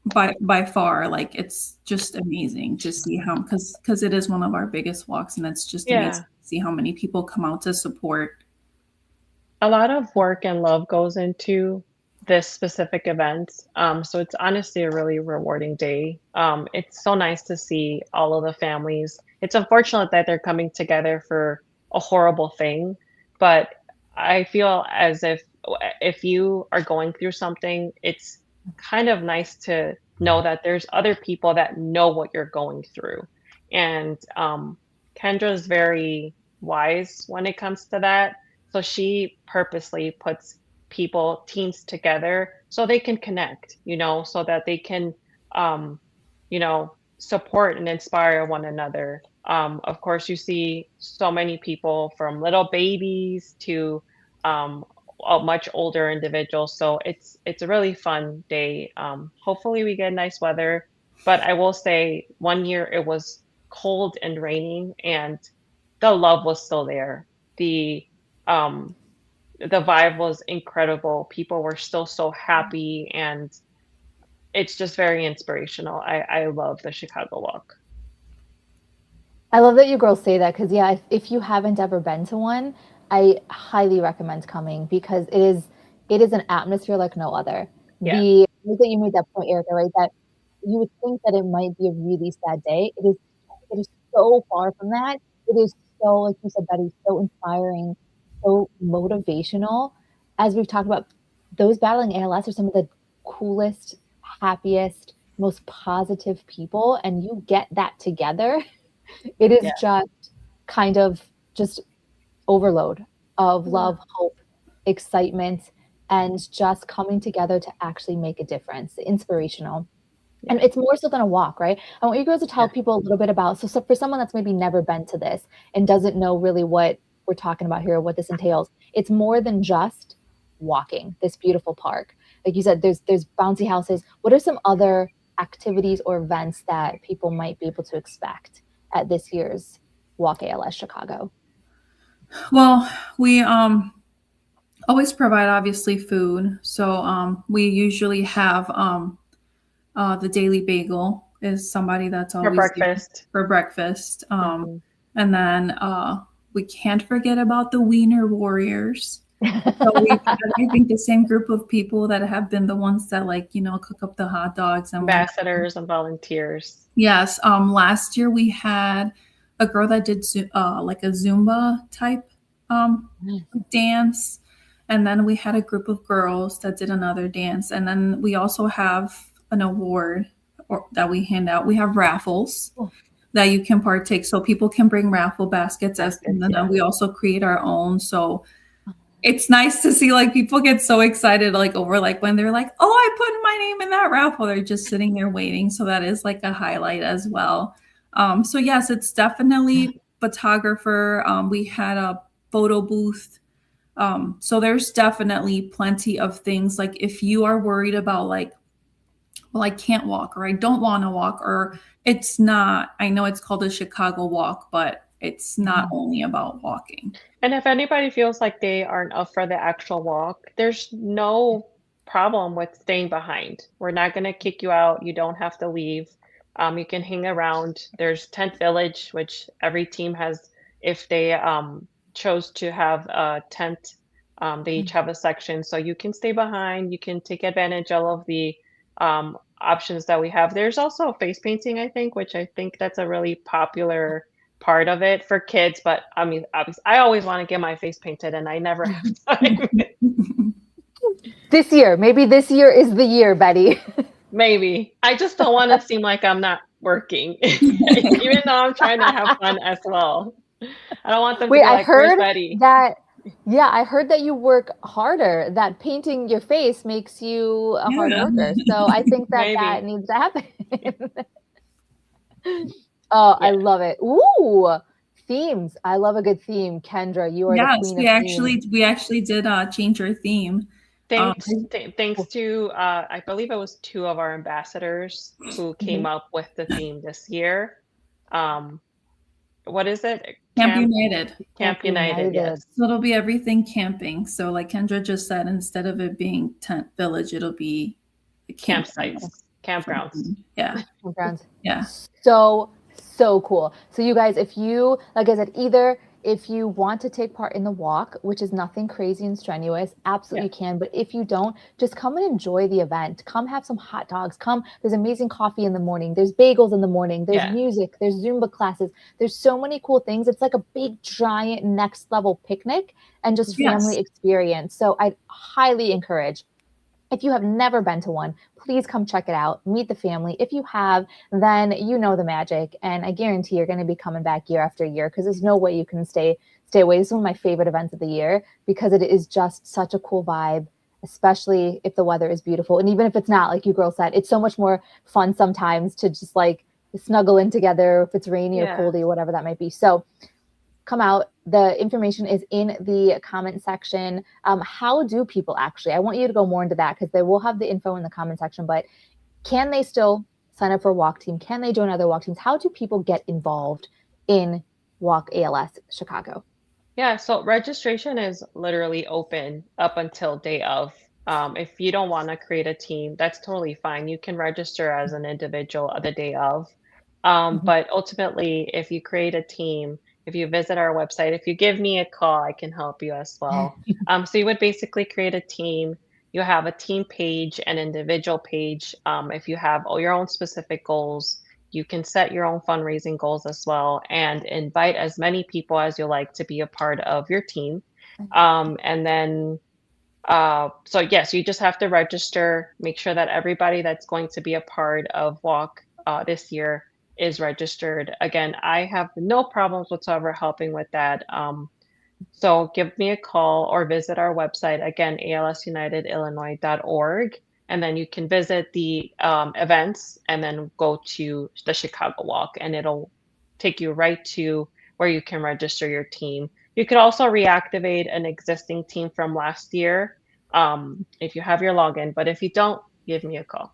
by far, like, it's just amazing to see how, because it is one of our biggest walks, and it's just amazing to see how many people come out to support. A lot of work and love goes into this specific event. So it's honestly a really rewarding day. It's so nice to see all of the families. It's unfortunate that they're coming together for a horrible thing, but I feel as if you are going through something, it's kind of nice to know that there's other people that know what you're going through. And Kendra is very wise when it comes to that. So she purposely puts teams together so they can connect, so that they can, support and inspire one another. Of course, you see so many people from little babies to much older individuals. So it's a really fun day. Hopefully we get nice weather, but I will say one year it was cold and raining, and the love was still there. Um, the vibe was incredible. People were still so happy, and it's just very inspirational. I love the Chicago Walk. I love that you girls say that because, yeah, if you haven't ever been to one, I highly recommend coming because it is an atmosphere like no other. Yeah. The I think that you made that point, Erica, right? That you would think that it might be a really sad day. It is so far from that. It is so, like you said, Betty, so inspiring, so motivational. As we've talked about, those battling ALS are some of the coolest, happiest, most positive people, and you get that together. It is Yeah. just kind of just overload of love, hope, excitement, and just coming together to actually make a difference. Inspirational. And it's more so than a walk, right? I want you guys to tell people a little bit about, so for someone that's maybe never been to this and doesn't know really what we're talking about here, what this entails, it's more than just walking this beautiful park. Like you said, there's bouncy houses. What are some other activities or events that people might be able to expect at this year's Walk ALS Chicago? Well, we always provide obviously food. So we usually have the Daily Bagel is somebody that's always For breakfast. for breakfast. And then we can't forget about the Wiener Warriors. So we've had, I think, the same group of people that have been the ones that, like, you know, cook up the hot dogs and Ambassadors and volunteers. Yes. Last year we had a girl that did like a Zumba type dance. And then we had a group of girls that did another dance. And then we also have an award that we hand out. We have raffles that you can partake. So people can bring raffle baskets and then we also create our own. So it's nice to see like people get so excited like over like when they're like, oh, I put my name in that raffle. They're just sitting there waiting. So that is like a highlight as well. So yes, it's definitely photographer. We had a photo booth. So there's definitely plenty of things. Like if you are worried about like, well, I can't walk or I don't want to walk, or it's not, I know it's called a Chicago Walk, but it's not only about walking. And if anybody feels like they aren't up for the actual walk, there's no problem with staying behind. We're not going to kick you out. You don't have to leave. You can hang around. There's Tent Village, which every team has, if they chose to have a tent, they each have a section. So you can stay behind. You can take advantage of all of the options that we have. There's also face painting, I think, which I think that's a really popular part of it for kids. But I mean, obviously, I always want to get my face painted and I never have time. Maybe this year is the year, Betty. Maybe. I just don't want to seem like I'm not working, even though I'm trying to have fun as well. I don't want them to be like, where's Betty? Yeah, I heard that you work harder, that painting your face makes you a hard worker. So I think that needs to happen. I love it. Ooh, themes. I love a good theme. Kendra, you are the queen of themes. We actually did change our theme. Thanks to, I believe it was 2 of our ambassadors who came up with the theme this year. What is it? Camp United. Camp United, yes. So it'll be everything camping. So like Kendra just said, instead of it being Tent Village, it'll be the campsites, campgrounds. Yeah. Campgrounds. Yeah. So cool. So you guys, if you, like I said, either if you want to take part in the walk, which is nothing crazy and strenuous, absolutely can. But if you don't, just come and enjoy the event. Come have some hot dogs. Come. There's amazing coffee in the morning. There's bagels in the morning. There's music. There's Zumba classes. There's so many cool things. It's like a big, giant, next level picnic and just family experience. So I'd highly encourage, if you have never been to one, please come check it out. Meet the family. If you have, then you know the magic. And I guarantee you're going to be coming back year after year because there's no way you can stay away. This is one of my favorite events of the year because it is just such a cool vibe, especially if the weather is beautiful. And even if it's not, like you girls said, it's so much more fun sometimes to just like snuggle in together if it's rainy or coldy or whatever that might be. So come out, The information is in the comment section. How do people actually, I want you to go more into that because they will have the info in the comment section, but can they still sign up for a walk team? Can they join other walk teams? How do people get involved in Walk ALS Chicago? Yeah, so registration is literally open up until day of. If you don't want to create a team, that's totally fine. You can register as an individual the day of. But ultimately, if you create a team, if you visit our website, if you give me a call, I can help you as well. So you would basically create a team. You have a team page and individual page. If you have all your own specific goals, you can set your own fundraising goals as well and invite as many people as you like to be a part of your team. And then, so yes, you just have to register, make sure that everybody that's going to be a part of Walk this year is registered. Again, I have no problems whatsoever helping with that. So give me a call or visit our website, again, alsunitedillinois.org. And then you can visit the events and then go to the Chicago Walk, and it'll take you right to where you can register your team. You could also reactivate an existing team from last year if you have your login. But if you don't, give me a call.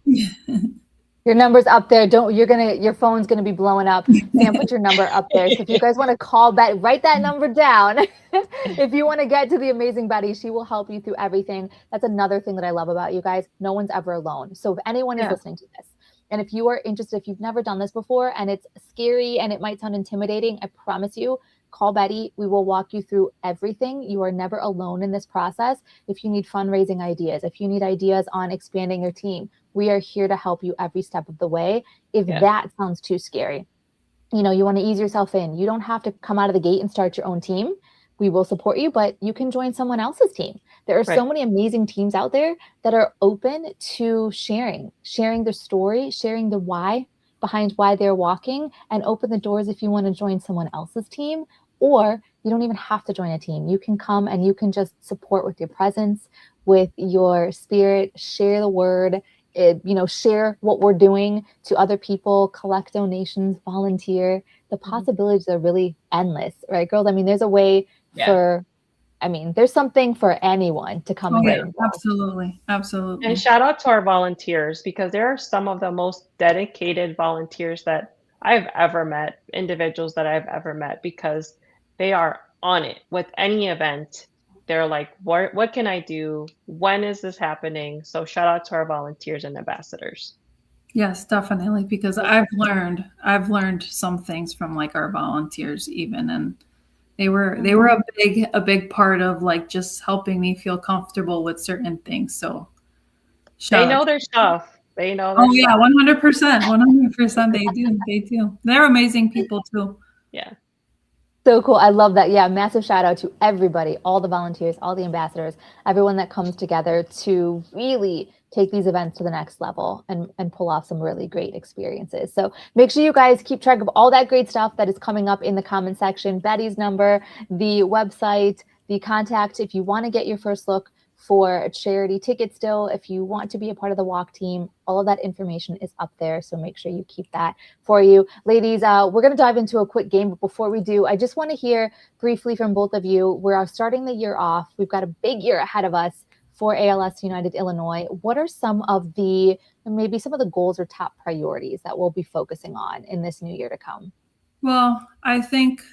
Your number's up there. Your phone's gonna be blowing up. Sam, put your number up there. So if you guys want to call Betty, write that number down. If you want to get to the amazing Betty, she will help you through everything. That's another thing that I love about you guys. No one's ever alone. So if anyone is listening to this, and if you are interested, if you've never done this before and it's scary and it might sound intimidating, I promise you, call Betty. We will walk you through everything. You are never alone in this process. If you need fundraising ideas, if you need ideas on expanding your team, we are here to help you every step of the way. If that sounds too scary, you want to ease yourself in. You don't have to come out of the gate and start your own team. We will support you, but you can join someone else's team. There are so many amazing teams out there that are open to sharing their story, sharing the why behind why they're walking, and open the doors if you want to join someone else's team. Or you don't even have to join a team. You can come and you can just support with your presence, with your spirit, share the word, share what we're doing to other people, collect donations, volunteer. The possibilities are really endless, right, girls? I mean, there's a way there's something for anyone to come and get involved. Absolutely. And shout out to our volunteers, because there are some of the most dedicated volunteers that I've ever met, individuals that I've ever met, because they are on it with any event. They're like, what can I do? When is this happening? So shout out to our volunteers and ambassadors. Yes, definitely. Because I've learned some things from like our volunteers even, and they were a big part of like just helping me feel comfortable with certain things. So they know their stuff. They know their stuff. 100%. They do. They're amazing people too. Yeah. So cool. I love that. Yeah. Massive shout out to everybody, all the volunteers, all the ambassadors, everyone that comes together to really take these events to the next level and pull off some really great experiences. So make sure you guys keep track of all that great stuff that is coming up in the comment section. Betty's number, the website, the contact, if you want to get your first look for a charity ticket still, if you want to be a part of the walk team, all of that information is up there. So make sure you keep that for you. Ladies, we're going to dive into a quick game. But before we do, I just want to hear briefly from both of you. We're starting the year off. We've got a big year ahead of us for ALS United Illinois. What are some of the goals or top priorities that we'll be focusing on in this new year to come? Well, I think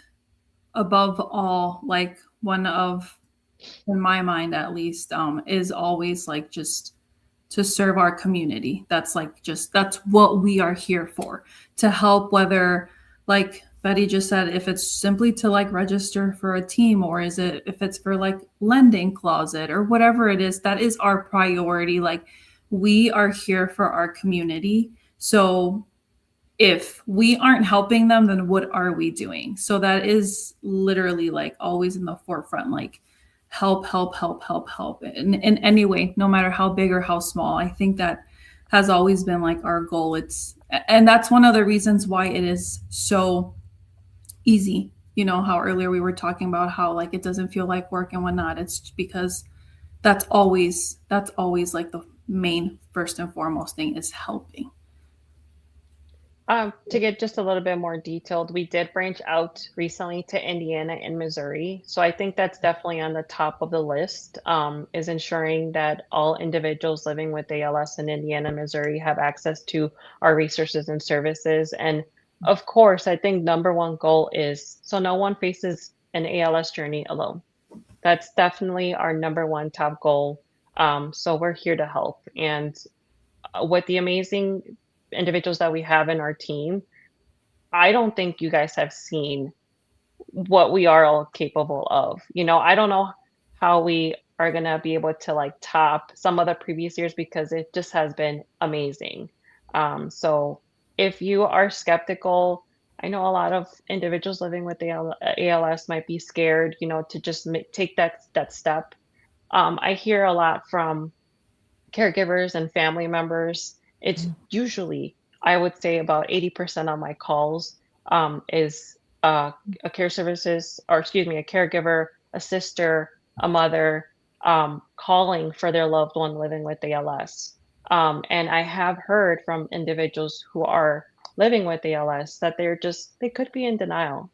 above all, like one of, in my mind at least, is always like just to serve our community. That's what we are here for, to help, whether like Betty just said, if it's simply to like register for a team, or if it's for like lending closet or whatever it is, that is our priority. Like we are here for our community. So if we aren't helping them, then what are we doing? So that is literally like always in the forefront, like help in any way, no matter how big or how small. I think that has always been like our goal. And that's one of the reasons why it is so easy. How earlier we were talking about how like it doesn't feel like work and whatnot. It's because that's always like the main first and foremost thing is helping. To get just a little bit more detailed, we did branch out recently to Indiana and Missouri. So I think that's definitely on the top of the list, is ensuring that all individuals living with ALS in Indiana, Missouri have access to our resources and services. And of course, I think number one goal is so no one faces an ALS journey alone. That's definitely our number one top goal. So we're here to help. And with the amazing individuals that we have in our team, I don't think you guys have seen what we are all capable of. I don't know how we are going to be able to like top some of the previous years because it just has been amazing. So if you are skeptical, I know a lot of individuals living with ALS might be scared, to just take that step. I hear a lot from caregivers and family members. It's usually, I would say, about 80% of my calls is a care services, or excuse me, a caregiver, a sister, a mother calling for their loved one living with ALS. And I have heard from individuals who are living with ALS that they could be in denial,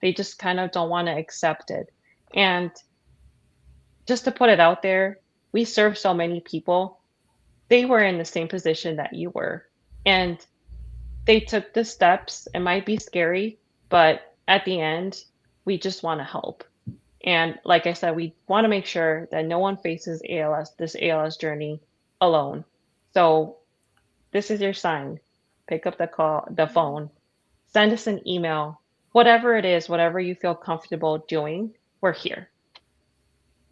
they just kind of don't want to accept it. And just to put it out there, we serve so many people. They were in the same position that you were, and they took the steps. It might be scary, but at the end, we just want to help. And like I said, we want to make sure that no one faces this ALS journey alone. So this is your sign. Pick up the phone, send us an email, whatever it is, whatever you feel comfortable doing, we're here.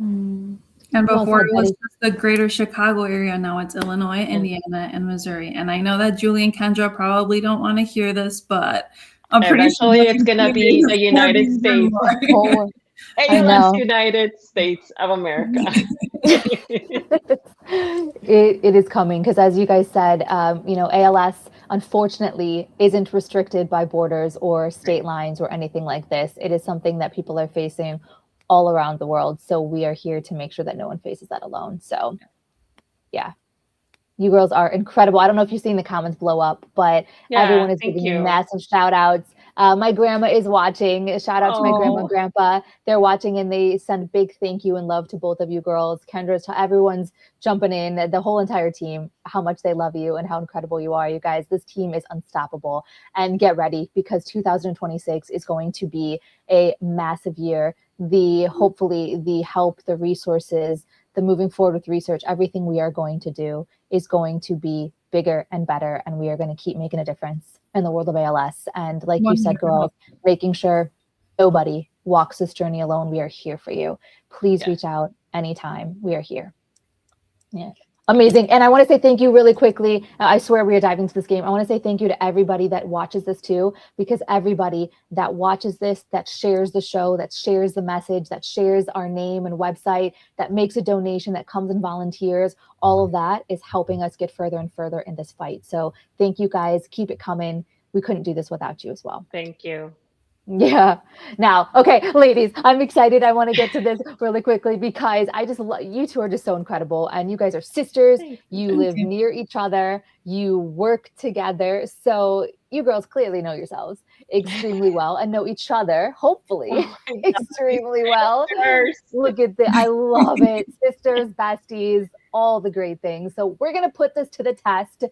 Mm. And Well before said, it was Betty. just the greater Chicago area, now it's Illinois, Indiana, and Missouri. And I know that Julie and Kendra probably don't want to hear this, but I'm pretty sure Eventually, it's gonna be the United even States. more. Oh, I ALS know. United States of America. It is coming because, as you guys said, ALS unfortunately isn't restricted by borders or state lines or anything like this. It is something that people are facing all around the world. So we are here to make sure that no one faces that alone. So, yeah. You girls are incredible. I don't know if you've seen the comments blow up, but everyone is Thank giving you you. massive shout outs. My grandma is watching. Shout out to my grandma and grandpa. They're watching and they send big thank you and love to both of you girls. Kendra's, everyone's jumping in, the whole entire team, how much they love you and how incredible you are. You guys, this team is unstoppable. And get ready because 2026 is going to be a massive year. Hopefully the help, the resources, the moving forward with research, everything we are going to do is going to be bigger and better. And we are going to keep making a difference in the world of ALS. And like you said, girls, making sure nobody walks this journey alone. We are here for you. Please reach out anytime. We are here. Yeah. Amazing. And I want to say thank you really quickly. I swear we are diving into this game. I want to say thank you to everybody that watches this too, because everybody that watches this, that shares the show, that shares the message, that shares our name and website, that makes a donation, that comes and volunteers, all of that is helping us get further and further in this fight. So thank you guys. Keep it coming. We couldn't do this without you as well. Thank you. Yeah. Now, okay, ladies, I'm excited. I want to get to this really quickly because I just love you two are just so incredible. And you guys are sisters. You live near each other. You work together. So you girls clearly know yourselves extremely well and know each other, hopefully, extremely well. Look at that. I love it. Sisters, besties, all the great things. So we're going to put this to the test.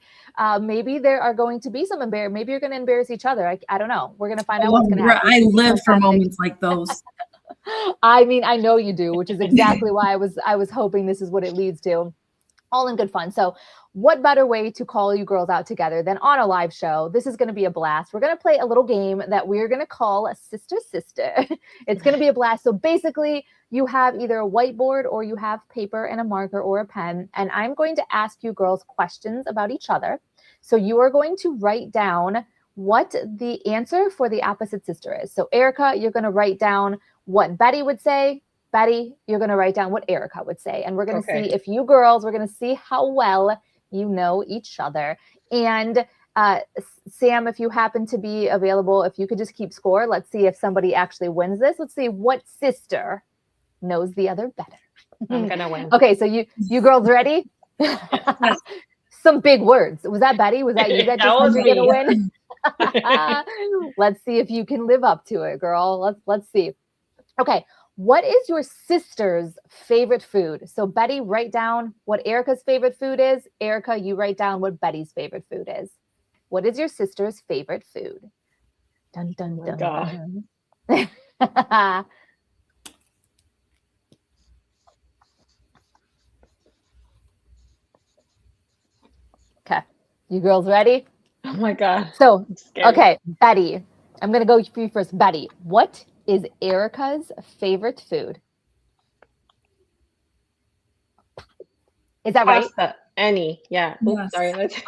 Maybe there are going to be some maybe you're going to embarrass each other. I don't know. We're going to find out what's going to happen. I live for moments like those. I mean, I know you do, which is exactly why I was hoping this is what it leads to. All in good fun. So what better way to call you girls out together than on a live show? This is going to be a blast. We're going to play a little game that we're going to call Sister Sister. It's going to be a blast. So basically, you have either a whiteboard or you have paper and a marker or a pen. And I'm going to ask you girls questions about each other. So you are going to write down what the answer for the opposite sister is. So Erika, you're going to write down what Betty would say. Betty, you're going to write down what Erika would say. And we're going to see if you girls, we're going to see how well you know each other. And Sam, if you happen to be available, if you could just keep score, let's see if somebody actually wins this. Let's see what sister knows the other better. I'm going to win. Okay, so you girls ready? Some big words. Was that Betty? Was that you that just said you're going to win? Let's see if you can live up to it, girl. Let's see. Okay. What is your sister's favorite food? So Betty, write down what Erika's favorite food is. Erika, you write down what Betty's favorite food is. What is your sister's favorite food? Dun, dun, Oh my dun, God. dun. Okay. You girls ready? Oh my God. So, I'm scared. okay, Betty, I'm going to go for you first. Betty, what is Erika's favorite food? Is that right? Pasta. Any. Yeah. Oops, Yes. sorry. Let's.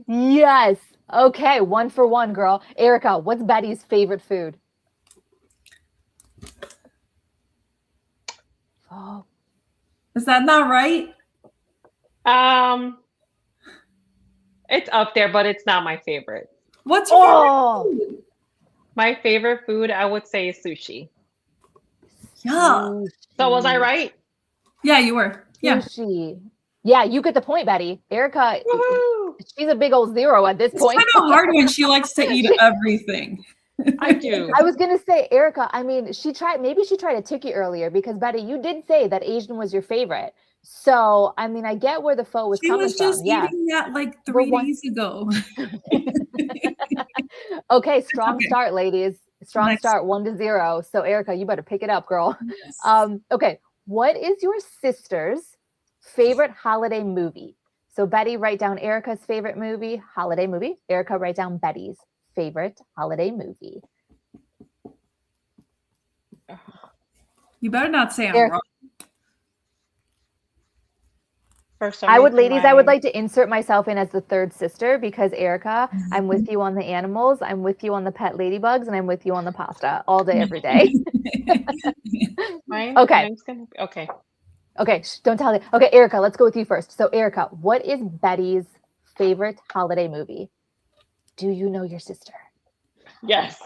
Yes. Okay, 1 for 1, girl. Erika, what's Betty's favorite food? Oh, Is that not right? It's up there, but it's not my favorite. What's your oh, favorite food? My favorite food, I would say, is sushi. Yeah. So was I right? Yeah, you were. Yeah. Sushi. Yeah, you get the point, Betty. Erika, Woohoo! she's a big old 0 at this It's point. kind of hard when she likes to eat everything. I do. I was gonna say, Erika, I mean, maybe she tried to tick you earlier because Betty, you did say that Asian was your favorite. So, I mean, I get where the foe was She coming was just from. Yeah. eating that like 3 days ago. Okay, strong okay. start, ladies. Strong Next. start, 1-0. So, Erika, you better pick it up, girl. Yes. Okay, what is your sister's favorite holiday movie? So, Betty, write down Erika's favorite movie, holiday movie. Erika, write down Betty's favorite holiday movie. You better not say I'm Erika. wrong. For some I would, reason, ladies, I would like to insert myself in as the third sister because Erika, I'm with you on the animals, I'm with you on the pet ladybugs, and I'm with you on the pasta all day, every day. Mine, Okay. mine's gonna be, okay. Okay, don't tell me. Okay, Erika, let's go with you first. So, Erika, what is Betty's favorite holiday movie? Do you know your sister? Yes.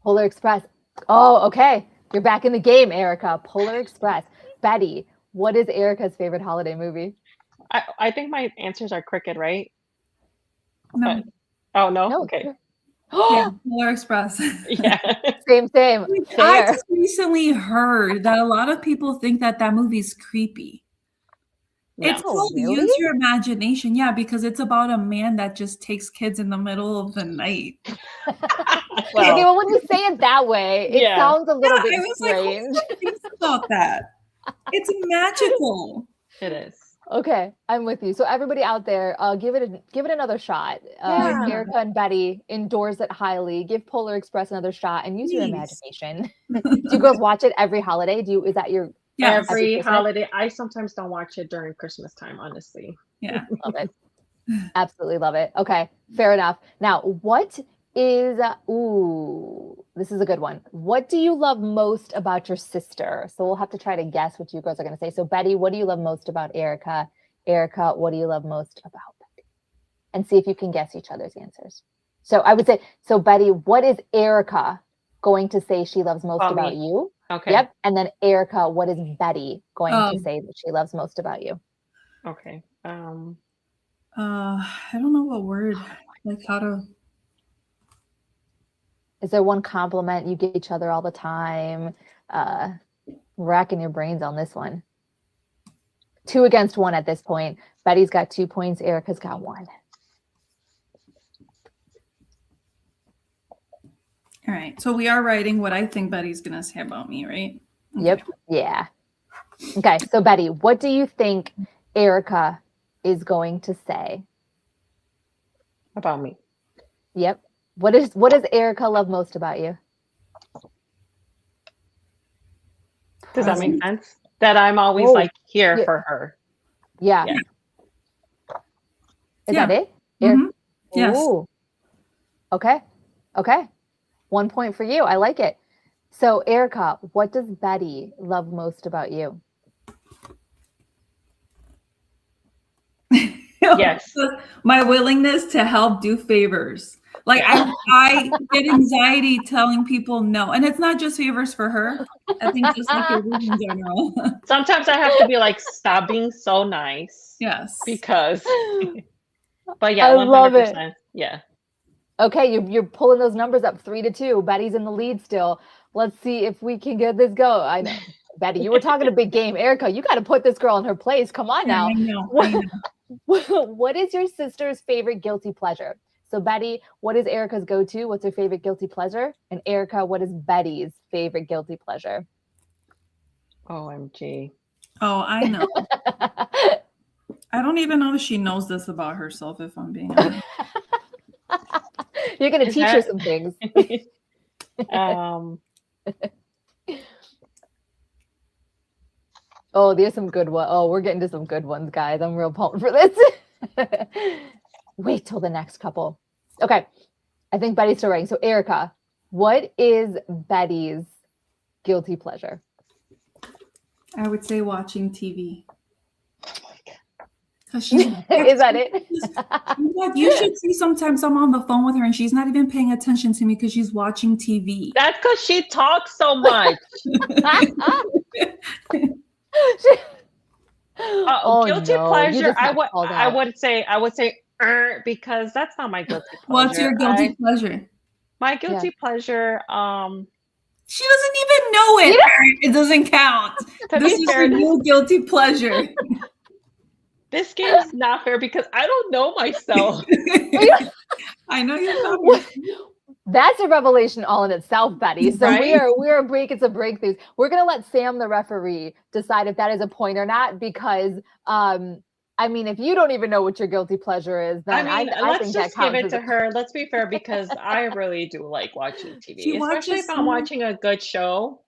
Polar Express. Oh, okay. You're back in the game, Erika. Polar Express. Betty, what is Erika's favorite holiday movie? I think my answers are crooked, right? No. Oh, no? No. Okay. Yeah, Polar Express. Yeah. Same. I Fair. just recently heard that a lot of people think that that movie's creepy. No. It's called really? Use Your Imagination. Yeah, because it's about a man that just takes kids in the middle of the night. Okay, well, when you say it that way, it Yeah. sounds a little bit I was strange. like, think about that. It's magical. It is. Okay, I'm with you. So everybody out there, give it another shot. Yeah. Erika and Betty endorse it highly. Give Polar Express another shot and use your Please. imagination. Do you girls watch it every holiday? Is that your Yes. Every Christmas? holiday. I sometimes don't watch it during Christmas time, honestly. Yeah. Love it. Absolutely love it. Okay, fair enough. Now, what is this is a good one. What do you love most about your sister? So we'll have to try to guess what you girls are going to say. So Betty, what do you love most about Erika? Erika, what do you love most about Betty? And see if you can guess each other's answers. So I would say, so Betty, what is Erika going to say she loves most about you? Okay. Yep. And then Erika, what is Betty going to say that she loves most about you? Okay. I don't know what word, like how to. Is there one compliment you give each other all the time? Racking your brains on this one. 2 against 1 at this point. Betty's got 2 points. Erika's got 1. All right. So we are writing what I think Betty's going to say about me, right? Okay. Yep. Yeah. Okay. So Betty, what do you think Erika is going to say about me? Yep. What does Erika love most about you? Does that make sense? That I'm always like here for her. Yeah. Is that it? Mm-hmm. Yes. Ooh. Okay. 1 point for you. I like it. So Erika, what does Betty love most about you? Yes. My willingness to help do favors. Like I get anxiety telling people no. And it's not just favors for her. I think just like favors in general. Sometimes I have to be like, stop being so nice. Yes. Because but yeah, I 100%. love it. Yeah. Okay, you're pulling those numbers up 3-2. Betty's in the lead still. Let's see if we can get this go. I know. Betty, you were talking a big game. Erika, you got to put this girl in her place. Come on now. I know. What is your sister's favorite guilty pleasure? So Betty, what is Erika's go-to? What's her favorite guilty pleasure? And Erika, what is Betty's favorite guilty pleasure? OMG. Oh, I know. I don't even know if she knows this about herself, if I'm being honest. You're going to teach her some things. Oh, there's some good ones. Oh, we're getting to some good ones, guys. I'm real pumped for this. Wait till the next couple. Okay. I think Betty's still writing. So Erika, what is Betty's guilty pleasure? I would say watching TV. Is that it? You should see sometimes I'm on the phone with her and she's not even paying attention to me because she's watching TV. That's because she talks so much. Guilty pleasure. I would say because that's not my guilty pleasure. What's your guilty pleasure? My guilty pleasure. She doesn't even know it. It doesn't count. This is her new guilty pleasure. This game's not fair because I don't know myself. I know you're That's a revelation all in itself, Betty. So we are breaking some breakthroughs. We're gonna let Sam, the referee, decide if that is a point or not. Because I mean, if you don't even know what your guilty pleasure is, then I let's think just that counts give it to her. Let's be fair because I really do like watching TV, especially if I'm watching a good show.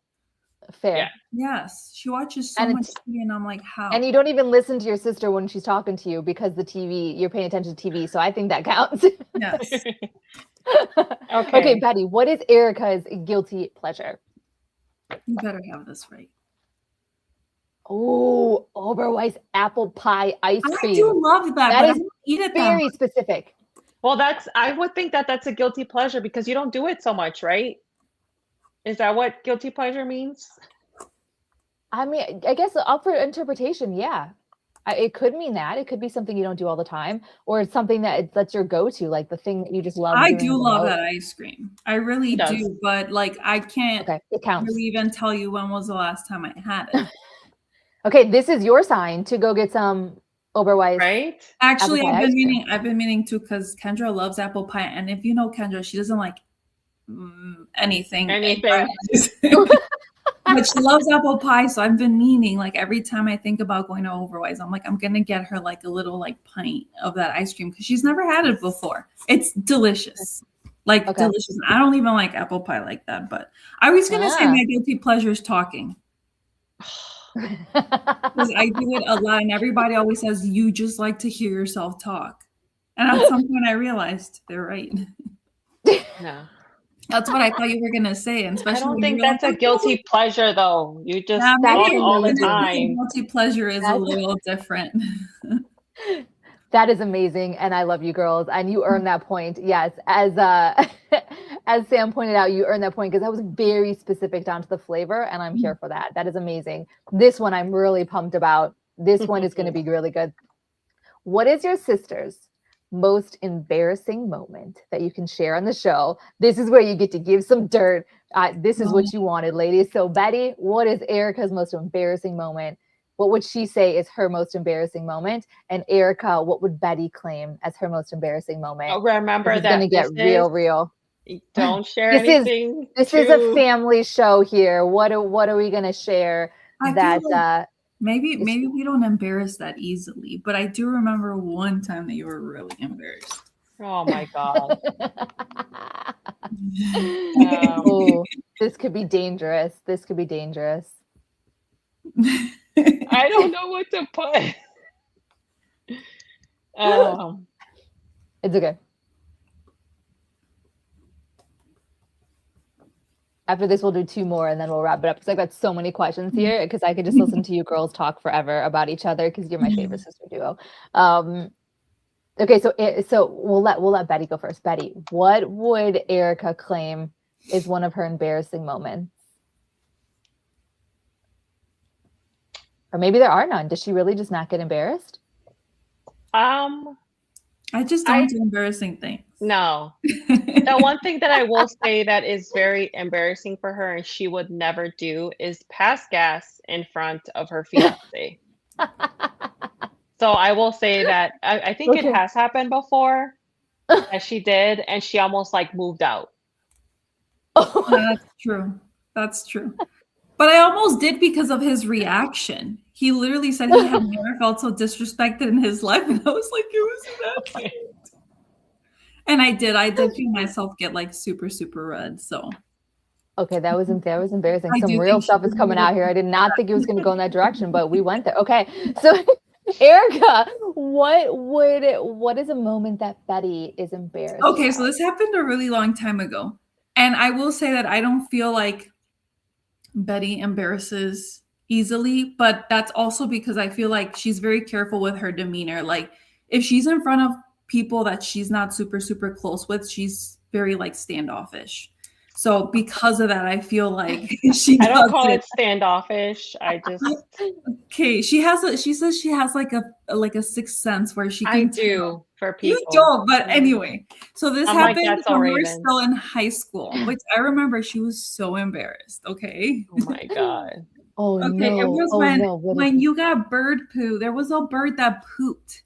Fair. Yeah. Yes, she watches so much TV, and I'm like, how? And you don't even listen to your sister when she's talking to you because the TV, you're paying attention to TV. So I think that counts. Yes. Okay, Betty, what is Erika's guilty pleasure? You better have this right. Oh, Oberweis apple pie ice cream. I do love that. That is I don't eat it very specific. Well, I would think that's a guilty pleasure because you don't do it so much, right? Is that what guilty pleasure means? I mean, I guess up for interpretation, yeah. It could mean that. It could be something you don't do all the time, or it's something that's your go-to, like the thing that you just love. I do love that ice cream. I really do, but like I can't really even tell you when was the last time I had it. Okay, this is your sign to go get some Oberweis. Right? Actually, I've been meaning to because Kendra loves apple pie, and if you know Kendra, she doesn't like anything. But she loves apple pie, so I've been meaning, like every time I think about going to Overwise, I'm like, I'm gonna get her like a little like pint of that ice cream because she's never had it before. It's delicious, delicious. I don't even like apple pie like that, but I was gonna say my guilty pleasure is talking. Because I do it a lot, and everybody always says you just like to hear yourself talk, and at some point I realized they're right. No. That's what I thought you were gonna say, and especially I don't think that's a guilty pleasure, though. You just talk all the time. Guilty pleasure is a little different. That is amazing, and I love you girls, and you earned that point. Yes, as Sam pointed out, you earned that point because that was very specific down to the flavor, and I'm here for that. That is amazing. This one I'm really pumped about. This one is going to be really good. What is your sister's most embarrassing moment that you can share on the show? This is where you get to give some dirt. This is what you wanted, ladies. So Betty, what is Erika's most embarrassing moment? What would she say is her most embarrassing moment? And Erika, what would Betty claim as her most embarrassing moment? Oh, remember that it's going to get real. Don't share anything. This is a family show here. What are we going to share? Maybe we don't embarrass that easily, but I do remember one time that you were really embarrassed. Oh my God. This could be dangerous. I don't know what to put. It's okay. After this, we'll do 2 more and then we'll wrap it up because I've got so many questions here because I could just listen to you girls talk forever about each other because you're my favorite sister duo. Okay, so we'll let Betty go first. Betty, what would Erika claim is one of her embarrassing moments? Or maybe there are none. Does she really just not get embarrassed? I just don't do embarrassing things. No. The one thing that I will say that is very embarrassing for her and she would never do is pass gas in front of her fiance. So I will say that I think it Okay. has happened before that she did, and she almost like moved out. That's true. That's true. But I almost did because of his reaction. He literally said he had never felt so disrespected in his life, and I was like, it was that. Okay. And I did feel myself get like super, super red. So Okay, that was embarrassing. I Some do real think she stuff is was coming a out here. I did not think it was going to go in that direction, but we went there. Okay, so Erika, what is a moment that Betty is embarrassed Okay, so about? this happened a really long time ago. And I will say that I don't feel like Betty embarrasses easily, but that's also because I feel like she's very careful with her demeanor. Like if she's in front of people that she's not super, super close with, she's very like standoffish. So because of that, I feel like she I don't call doesn't. it standoffish. I just Okay, she says she has like a sixth sense where she I can tell. do for You people. don't, but anyway. So this I'm like, happened that's all when we were Raven. still in high school, which I remember she was so embarrassed. Okay. Oh my God. Oh Okay, it no! was Oh no! What is when it? you got bird poo. There was a bird that pooped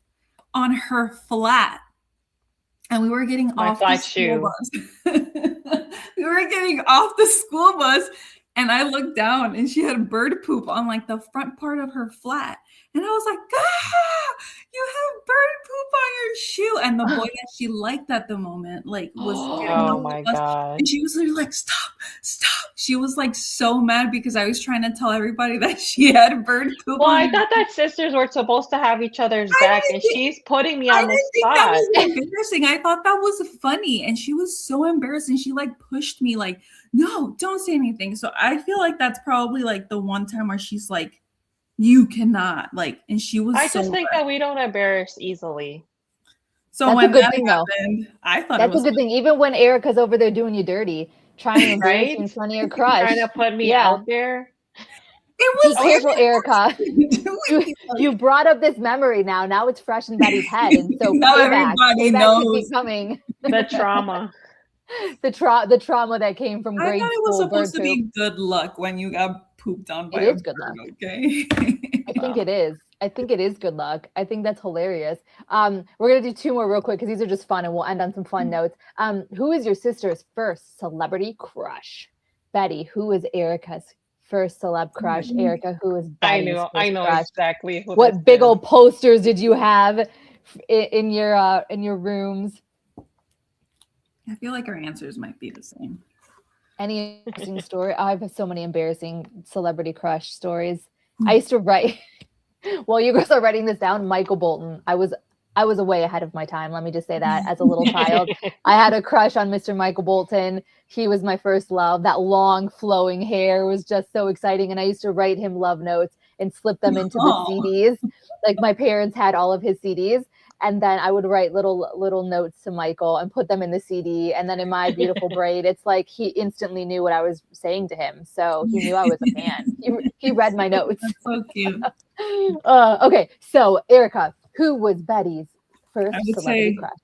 on her flat, and we were getting My off the flat school shoe. bus. We were getting off the school bus, and I looked down, and she had bird poop on like the front part of her flat, and I was like, "Ah, you have bird poop on your shoe!" And the boy that she liked at the moment, like, was getting Oh off the my bus, God. and she was literally like, "Stop, stop!" She was like so mad because I was trying to tell everybody that she had bird poop Well, on I her. thought that sisters were supposed to have each other's I back, didn't and think she's putting me I on the didn't think that spot. was embarrassing. I thought that was funny. And she was so embarrassed and she like pushed me like, no, don't say anything. So I feel like that's probably like the one time where she's like, you cannot like, and she was I so just think red. that we don't embarrass easily. So That's a when good that thing, though. happened, I thought it That's a was good thing. Even when Erica's over there doing you dirty, trying to embarrass you Right? in front of your Trying crush. to put me Yeah. out there. it Be careful, Erika. was You brought up this memory now. Now it's fresh in Betty's head, and so now payback everybody could be knows. coming. The trauma. The trauma that came from I thought grade it was school bird supposed to poop. be good luck when you got pooped on by It a is good luck. bird, okay? I think it is. I think it is good luck. I think that's hilarious. We're gonna do two more real quick because these are just fun, and we'll end on some fun notes. Who is your sister's first celebrity crush? Betty. Who is Erika's first celeb crush? Erika. Who is I Betty's know. first I know crush? exactly who What this big is. old posters did you have in your rooms? I feel like our answers might be the same. Any interesting story? I have so many embarrassing celebrity crush stories. I used to write. Well, you girls are writing this down. Michael Bolton. I was way ahead of my time. Let me just say that. As a little child, I had a crush on Mr. Michael Bolton. He was my first love. That long flowing hair was just so exciting, and I used to write him love notes and slip them into the CDs. Like my parents had all of his CDs, and then I would write little notes to Michael and put them in the CD. And then in my beautiful brain, it's like he instantly knew what I was saying to him, so he knew I was a fan. He read my notes. That's so cute. Okay, so Erika, who was Betty's first I would celebrity say- crush?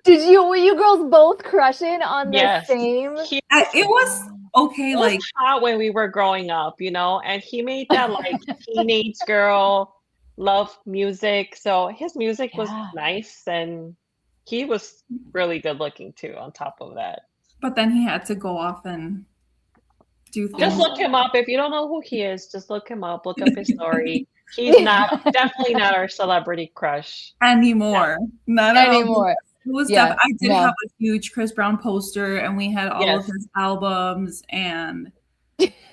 Were you girls both crushing on the Yes. same? It was okay, It was like hot when we were growing up, you know, and he made that like teenage girl love music. So his music was Yeah. nice, and he was really good looking too, on top of that. but then he had to go off and do things. Just look him up. If you don't know who he is, just look him up, look up his story. He's definitely not our celebrity crush. Anymore. Not at all. Anymore. It was Yeah, I did no. have a huge Chris Brown poster, and we had all of Yes. his albums, and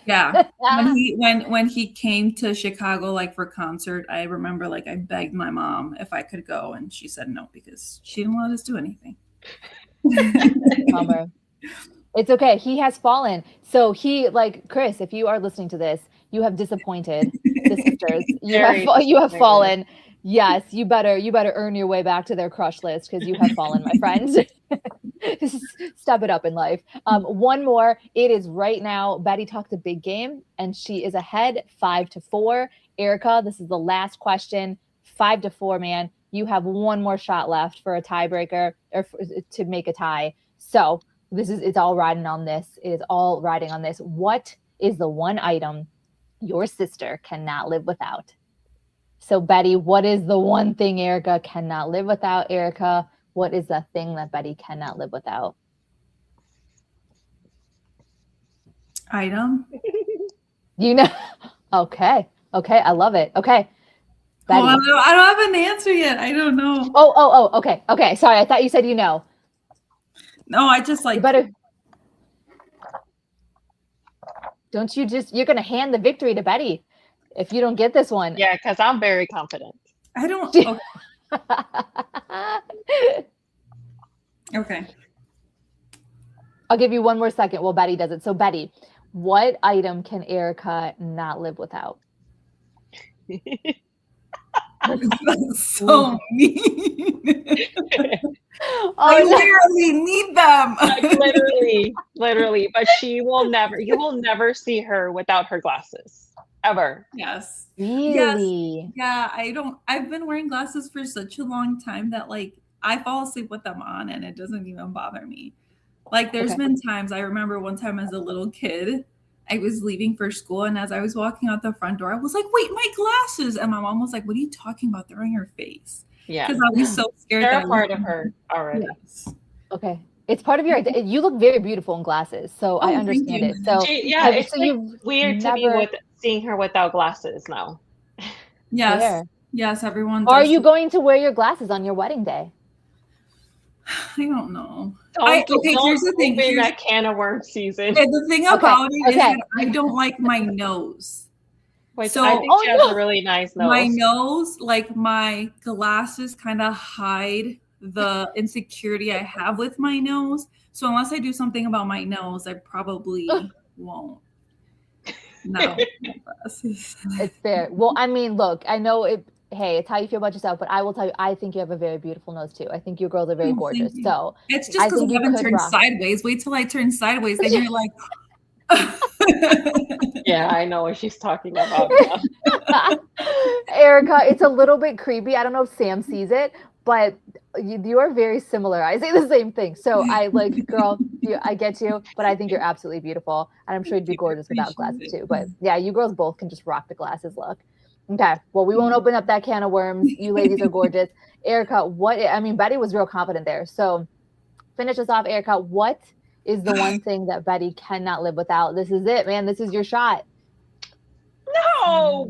yeah. when he came to Chicago like for concert, I remember like I begged my mom if I could go, and she said no because she didn't let us do anything. Bummer. It's okay. He has fallen. So he, like Chris, if you are listening to this, you have disappointed the sisters. You have fallen. Yes, you better earn your way back to their crush list because you have fallen, my friends. Step it up in life. One more. It is right now. Betty talked a big game, and she is ahead 5-4. Erika, this is the last question. 5-4, man. You have one more shot left for a tiebreaker or to make a tie. So it's all riding on this. It is all riding on this. What is the one item your sister cannot live without? So Betty, what is the one thing Erika cannot live without? Erika, what is the thing that Betty cannot live without? Item. You know, okay. I love it. Okay. Betty. Oh, I don't have an answer yet. I don't know. Okay. Sorry, I thought you said you know. No, I just like. You better. Don't you you're going to hand the victory to Betty if you don't get this one. Yeah, because I'm very confident. I don't. Okay. Okay. I'll give you one more second while Betty does it. So Betty, what item can Erika not live without? That's so mean. I literally need them. Like, literally. But you will never see her without her glasses. Ever. Yes. Really? Yes. Yeah, I've been wearing glasses for such a long time that like I fall asleep with them on and it doesn't even bother me. Like there's been times, I remember one time as a little kid, I was leaving for school, and as I was walking out the front door, I was like, wait, my glasses. And my mom was like, what are you talking about? They're on your face. Yeah. Because I was so scared. They're a part of her already. Yes. Okay. It's part of your identity. You look very beautiful in glasses, so I understand it. So it's so like weird to me seeing her without glasses now. Yes. Fair. Yes, everyone. Are you going to wear your glasses on your wedding day? I don't know. Here's the thing. Here's that can of worms season. Okay, the thing about it is that I don't like my nose. Which so, I think she has a really nice nose. My nose, like my glasses kind of hide the insecurity I have with my nose. So unless I do something about my nose, I probably won't. No, glasses. It's fair. Well, I mean, look, I know it's how you feel about yourself, but I will tell you, I think you have a very beautiful nose too. I think you girls are very gorgeous. So it's just because I haven't turned sideways. Wait till I turn sideways, then you're like, yeah, I know what she's talking about. Erika, it's a little bit creepy. I don't know if Sam sees it, but you are very similar. I say the same thing. So I like, girl, I get you, but I think you're absolutely beautiful. And I'm sure you'd be gorgeous without glasses too. But yeah, you girls both can just rock the glasses look. Okay. Well, we won't open up that can of worms. You ladies are gorgeous. Erika, Betty was real confident there. So finish us off, Erika. What is the one thing that Betty cannot live without? This is it, man. This is your shot. No,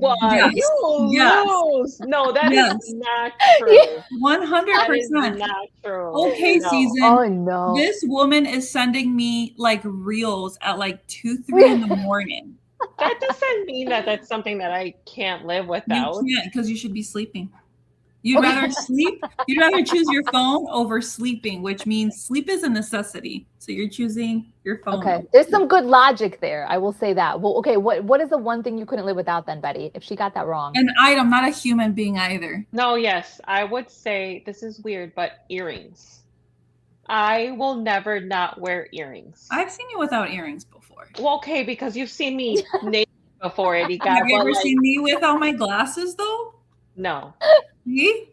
you lose. No, that is not true. 100%. That is not true. Okay, no. Season. Oh no. This woman is sending me like reels at like 2-3 in the morning. That doesn't mean that that's something that I can't live without. You can't, because you should be sleeping. You'd rather sleep. You'd rather choose your phone over sleeping, which means sleep is a necessity. So you're choosing your phone. Okay. There's some good logic there. I will say that. Well, okay. What is the one thing you couldn't live without then, Betty, if she got that wrong? An item, not a human being either. No, yes. I would say, this is weird, but earrings. I will never not wear earrings. I've seen you without earrings before. Well, okay, because you've seen me naked before, Erika. Have you ever seen me without my glasses, though? No. See?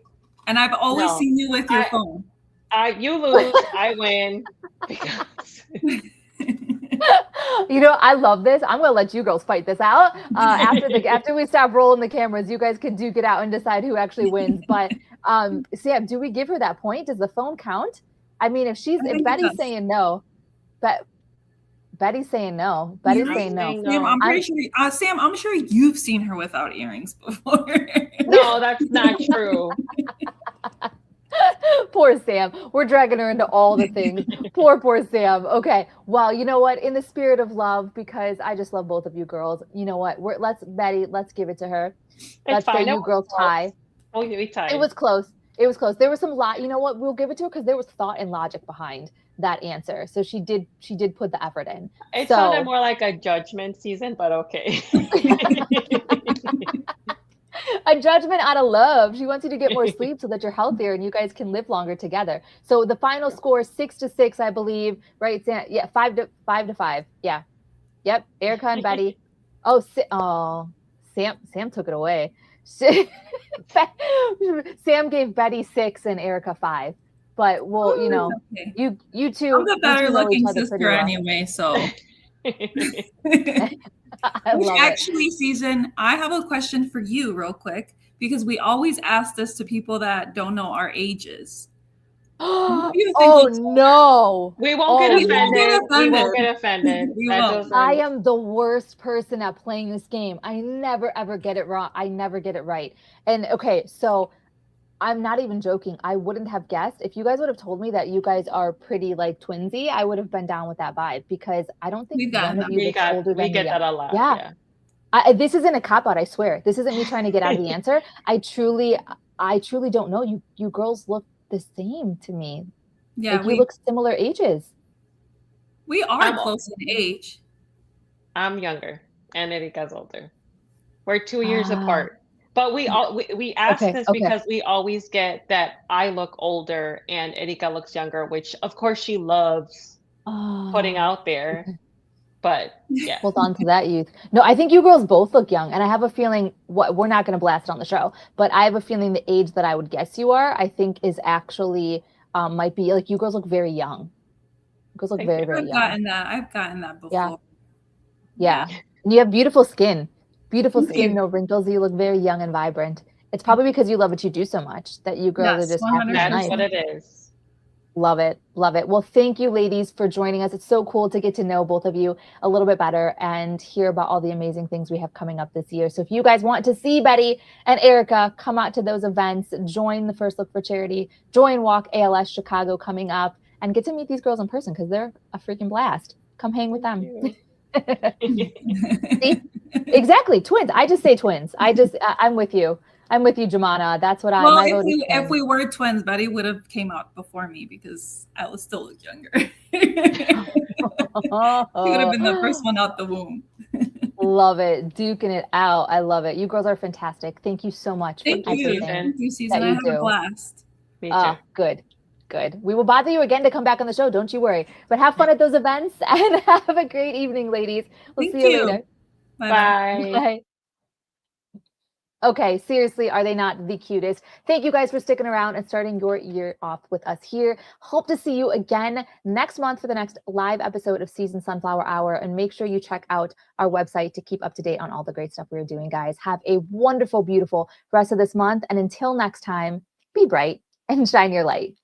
And I've always seen you with your phone. You lose, I win. Because... You know, I love this. I'm going to let you girls fight this out. After we stop rolling the cameras, you guys can duke it out and decide who actually wins. But Sam, do we give her that point? Does the phone count? I mean, if Betty's saying no, Betty's saying no. Betty's saying no. Sam, I'm pretty sure. Sam, I'm sure you've seen her without earrings before. No, that's not true. Poor Sam. We're dragging her into all the things. Poor Sam. Okay. Well, you know what? In the spirit of love, because I just love both of you girls. You know what? Let's give it to her. Let's say you girls tie. Oh, we tie. It was close. There was some you know what? We'll give it to her because there was thought and logic behind that answer. So she did put the effort in. It sounded more like a judgment season, but okay. A judgment out of love. She wants you to get more sleep so that you're healthier and you guys can live longer together. So the final score is 6-6, I believe. Right, Sam? Yeah, 5-5. Yeah. Yep. Erika and Betty. Oh, Sam took it away. Sam gave Betty 6 and Erika 5. But well, you know, okay. you two. I'm the better looking sister well. anyway, so. I love Actually, Season, I have a question for you real quick, because we always ask this to people that don't know our ages. Oh no. We won't get offended. We won't get offended. We won't. I am the worst person at playing this game. I never ever get it wrong. I never get it right. And okay, so I'm not even joking. I wouldn't have guessed. If you guys would have told me that you guys are pretty like twinsy, I would have been down with that vibe, because I don't think one of you is older than me. We get that a lot. Yeah. This isn't a cop out, I swear. This isn't me trying to get out of the answer. I truly don't know. You girls look the same to me. Yeah, like, we look similar ages. We are close in age. I'm younger and Erika's older. We're 2 years apart. But we ask this because we always get that I look older and Erika looks younger, which of course she loves putting out there. But yeah. Hold on to that, youth. No, I think you girls both look young. And I have a feeling, we're not going to blast it on the show, but I have a feeling the age that I would guess you are, I think is actually, might be like, you girls look very young. You girls look very, very young. I've gotten that before. Yeah. And you have beautiful skin. Beautiful skin, no wrinkles. You look very young and vibrant. It's probably because you love what you do so much that you girls are just happy. That's what it is. Love it. Love it. Well, thank you, ladies, for joining us. It's so cool to get to know both of you a little bit better and hear about all the amazing things we have coming up this year. So if you guys want to see Betty and Erika, come out to those events, join the First Look for Charity, join Walk ALS Chicago coming up, and get to meet these girls in person, because they're a freaking blast. Come hang with them. See? Exactly. Twins. I just say twins. I'm with you. I'm with you, Jamana. That's what well, if we were twins, Betty would have came out before me, because I would still look younger. She would have been the first one out the womb. Love it. Duking it out. I love it. You girls are fantastic. Thank you so much for everything. Thank you, Season. I had a blast. Me too. Good. We will bother you again to come back on the show. Don't you worry. But have fun at those events and have a great evening, ladies. We'll see you later. Bye. Okay, seriously, are they not the cutest? Thank you guys for sticking around and starting your year off with us here. Hope to see you again next month for the next live episode of Season Sunflower Hour. And make sure you check out our website to keep up to date on all the great stuff we're doing, guys. Have a wonderful, beautiful rest of this month. And until next time, be bright and shine your light.